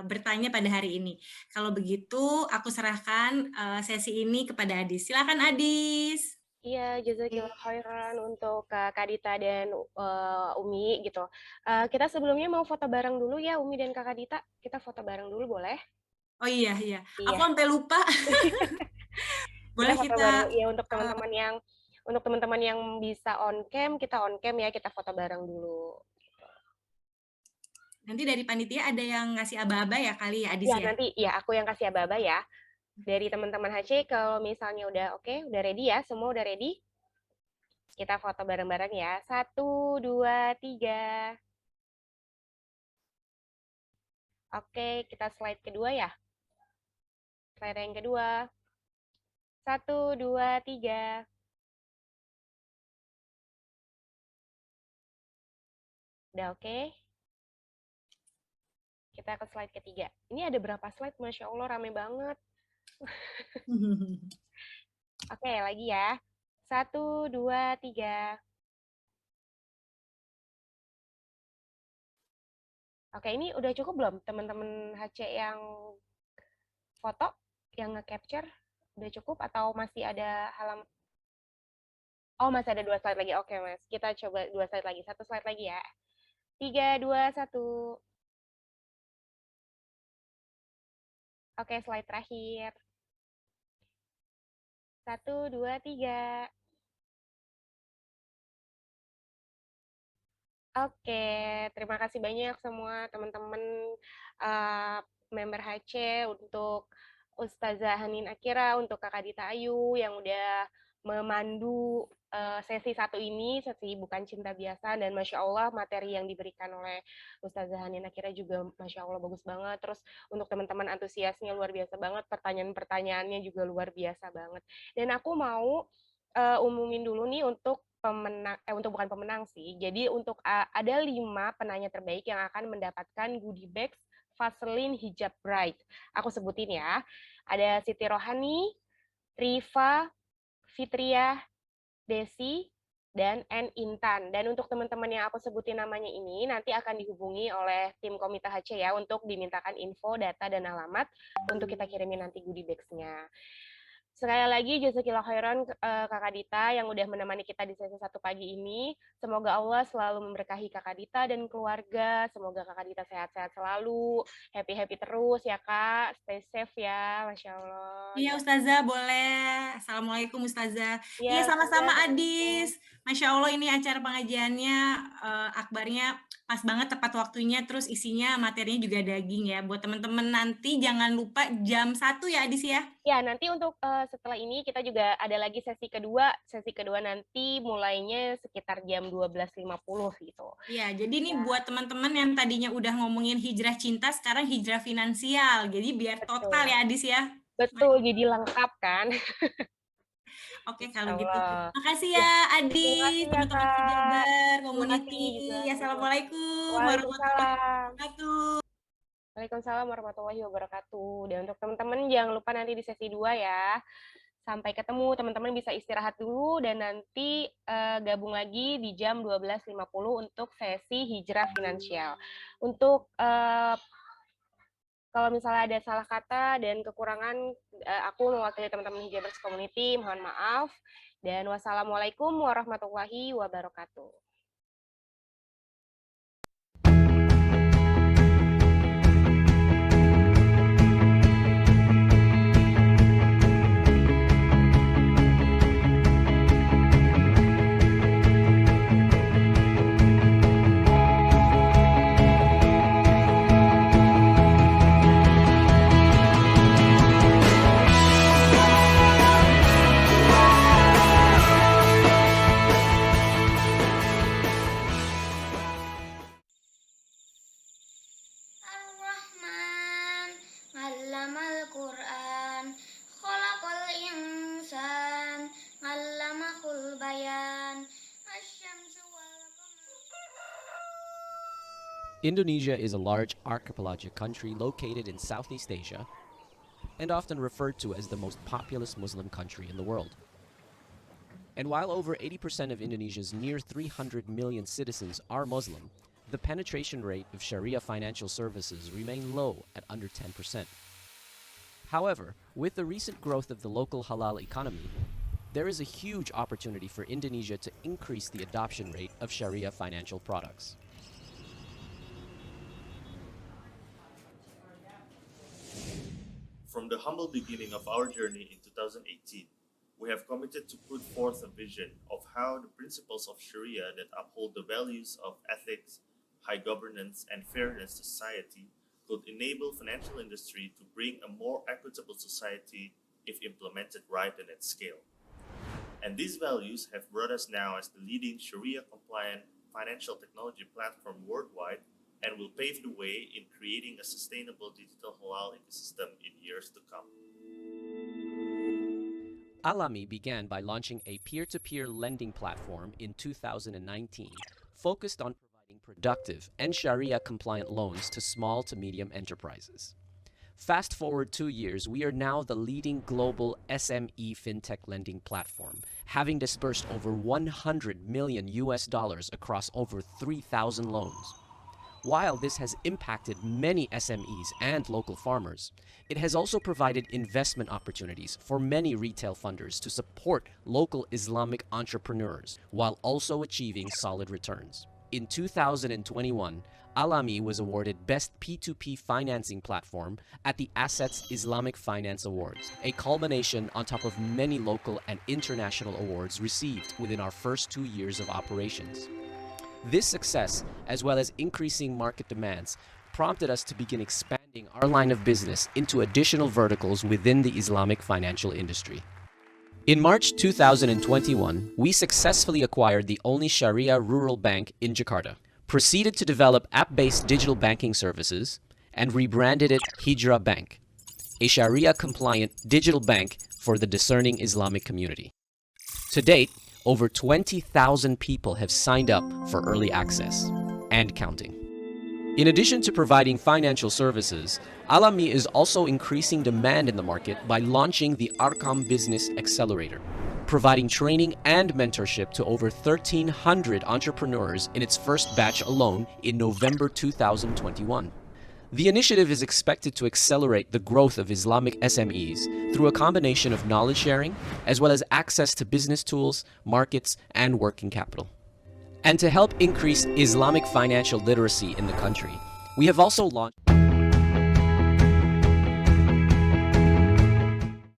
bertanya pada hari ini. Kalau begitu aku serahkan sesi ini kepada Adis. Silakan Adis. Iya, jazakillah khairan untuk Kak Dita dan Umi gitu. Kita sebelumnya mau foto bareng dulu ya, Umi dan Kak Dita. Kita foto bareng dulu boleh? Oh iya. Aku sampai lupa. Boleh kita foto bareng ya untuk teman-teman yang bisa on cam, kita on cam ya, kita foto bareng dulu. Nanti dari panitia ada yang ngasih aba-aba ya kali ya Adis ya? Nanti ya aku yang kasih aba-aba ya. Dari teman-teman HC kalau misalnya udah oke, udah ready ya, semua udah ready? Kita foto bareng-bareng ya. 1, 2, 3. Oke, kita slide kedua ya. Slide yang kedua. 1, 2, 3. Udah oke? Kita ke slide ketiga. Ini ada berapa slide? Masya Allah, rame banget. Oke, lagi ya. 1, 2, 3. Oke, ini udah cukup belum teman-teman HC yang foto, yang nge-capture? Udah cukup atau masih ada halaman? Oh, masih ada 2 slide lagi. Oke, Mas. Kita coba 2 slide lagi. 1 slide lagi ya. 3, 2, 1. Oke, slide terakhir. 1, 2, 3. Oke, terima kasih banyak semua teman-teman uh, member HC, untuk Ustazah Hanin Akira, untuk Kakak Dita Ayu yang udah memandu sesi 1 ini, sesi Bukan Cinta Biasa, dan Masya Allah materi yang diberikan oleh Ustazah Hanin Akira juga Masya Allah bagus banget. Terus untuk teman-teman antusiasnya luar biasa banget, pertanyaan-pertanyaannya juga luar biasa banget. Dan aku mau umumin dulu nih untuk pemenang, untuk bukan pemenang sih. Jadi untuk ada 5 penanya terbaik yang akan mendapatkan goodie bags Vaseline Hijab Bright. Aku sebutin ya. Ada Siti Rohani, Riva, Fitria, Desi, dan N Intan. Dan untuk teman-teman yang aku sebutin namanya ini nanti akan dihubungi oleh tim Komite HC ya untuk dimintakan info, data, dan alamat untuk kita kirimin nanti goodie bags-nya. Sekali lagi jazakillah khairan Kakak Dita yang udah menemani kita di sesi 1 pagi ini. Semoga Allah selalu memberkahi Kakak Dita dan keluarga. Semoga Kakak Dita sehat-sehat selalu, happy-happy terus ya Kak. Stay safe ya, Masya Allah. Iya Ustazah, boleh. Assalamualaikum Ustazah. Ya, Iya sama-sama Ustazah. Adis. Masya Allah ini acara pengajiannya, akbarnya pas banget, tepat waktunya, terus isinya materinya juga daging ya. Buat teman-teman nanti jangan lupa jam 1 ya Adis ya. Ya, nanti untuk setelah ini kita juga ada lagi sesi kedua. Sesi kedua nanti mulainya sekitar jam 12.50 gitu. Iya, jadi ini buat teman-teman yang tadinya udah ngomongin hijrah cinta, sekarang hijrah finansial. Jadi biar total ya Adis ya. Betul, jadi lengkap kan. Oke, kalau gitu. Allah. Makasih Ya, ya terima kasih Adis, ya teman-teman Kak. hijaber, Terima community. kasih juga. Assalamualaikum warahmatullahi Waalaikumsalam. wabarakatuh. Waalaikumsalam warahmatullahi wabarakatuh. Dan untuk teman-teman jangan lupa nanti di sesi 2 ya. Sampai ketemu, teman-teman bisa istirahat dulu dan nanti gabung lagi di jam 12.50 untuk sesi hijrah finansial. Untuk kalau misalnya ada salah kata dan kekurangan, aku mewakili teman-teman Hijabers Community, mohon maaf. Dan wassalamualaikum warahmatullahi wabarakatuh. Ar-Rahman, 'allamal Qur'an, khalaqal insan, 'allamahul bayan, asy-syamsu wal qamar. Indonesia is a large archipelagic country located in Southeast Asia and often referred to as the most populous Muslim country in the world. And while over 80% of Indonesia's near 300 million citizens are Muslim, the penetration rate of Sharia financial services remain low at under 10%. However, with the recent growth of the local halal economy, there is a huge opportunity for Indonesia to increase the adoption rate of Sharia financial products. From the humble beginning of our journey in 2018, we have committed to put forth a vision of how the principles of Sharia that uphold the values of ethics, high governance, and fairness to society could enable financial industry to bring a more equitable society if implemented right and at scale. And these values have brought us now as the leading Sharia-compliant financial technology platform worldwide and will pave the way in creating a sustainable digital halal ecosystem in years to come. Alami began by launching a peer-to-peer lending platform in 2019, focused on providing productive and Sharia-compliant loans to small to medium enterprises. Fast forward 2 years, we are now the leading global SME fintech lending platform, having disbursed over $100 million across over 3,000 loans. While this has impacted many SMEs and local farmers, it has also provided investment opportunities for many retail funders to support local Islamic entrepreneurs while also achieving solid returns. In 2021, Alami was awarded Best P2P Financing Platform at the Assets Islamic Finance Awards, a culmination on top of many local and international awards received within our first 2 years of operations. This success, as well as increasing market demands, prompted us to begin expanding our line of business into additional verticals within the Islamic financial industry. In March 2021, we successfully acquired the only Sharia rural bank in Jakarta, proceeded to develop app-based digital banking services, and rebranded it Hijrah Bank, a Sharia-compliant digital bank for the discerning Islamic community. To date, over 20,000 people have signed up for early access, and counting. In addition to providing financial services, Alami is also increasing demand in the market by launching the Arkam Business Accelerator, providing training and mentorship to over 1,300 entrepreneurs in its first batch alone in November 2021. The initiative is expected to accelerate the growth of Islamic SMEs through a combination of knowledge sharing, as well as access to business tools, markets, and working capital. And to help increase Islamic financial literacy in the country, we have also launched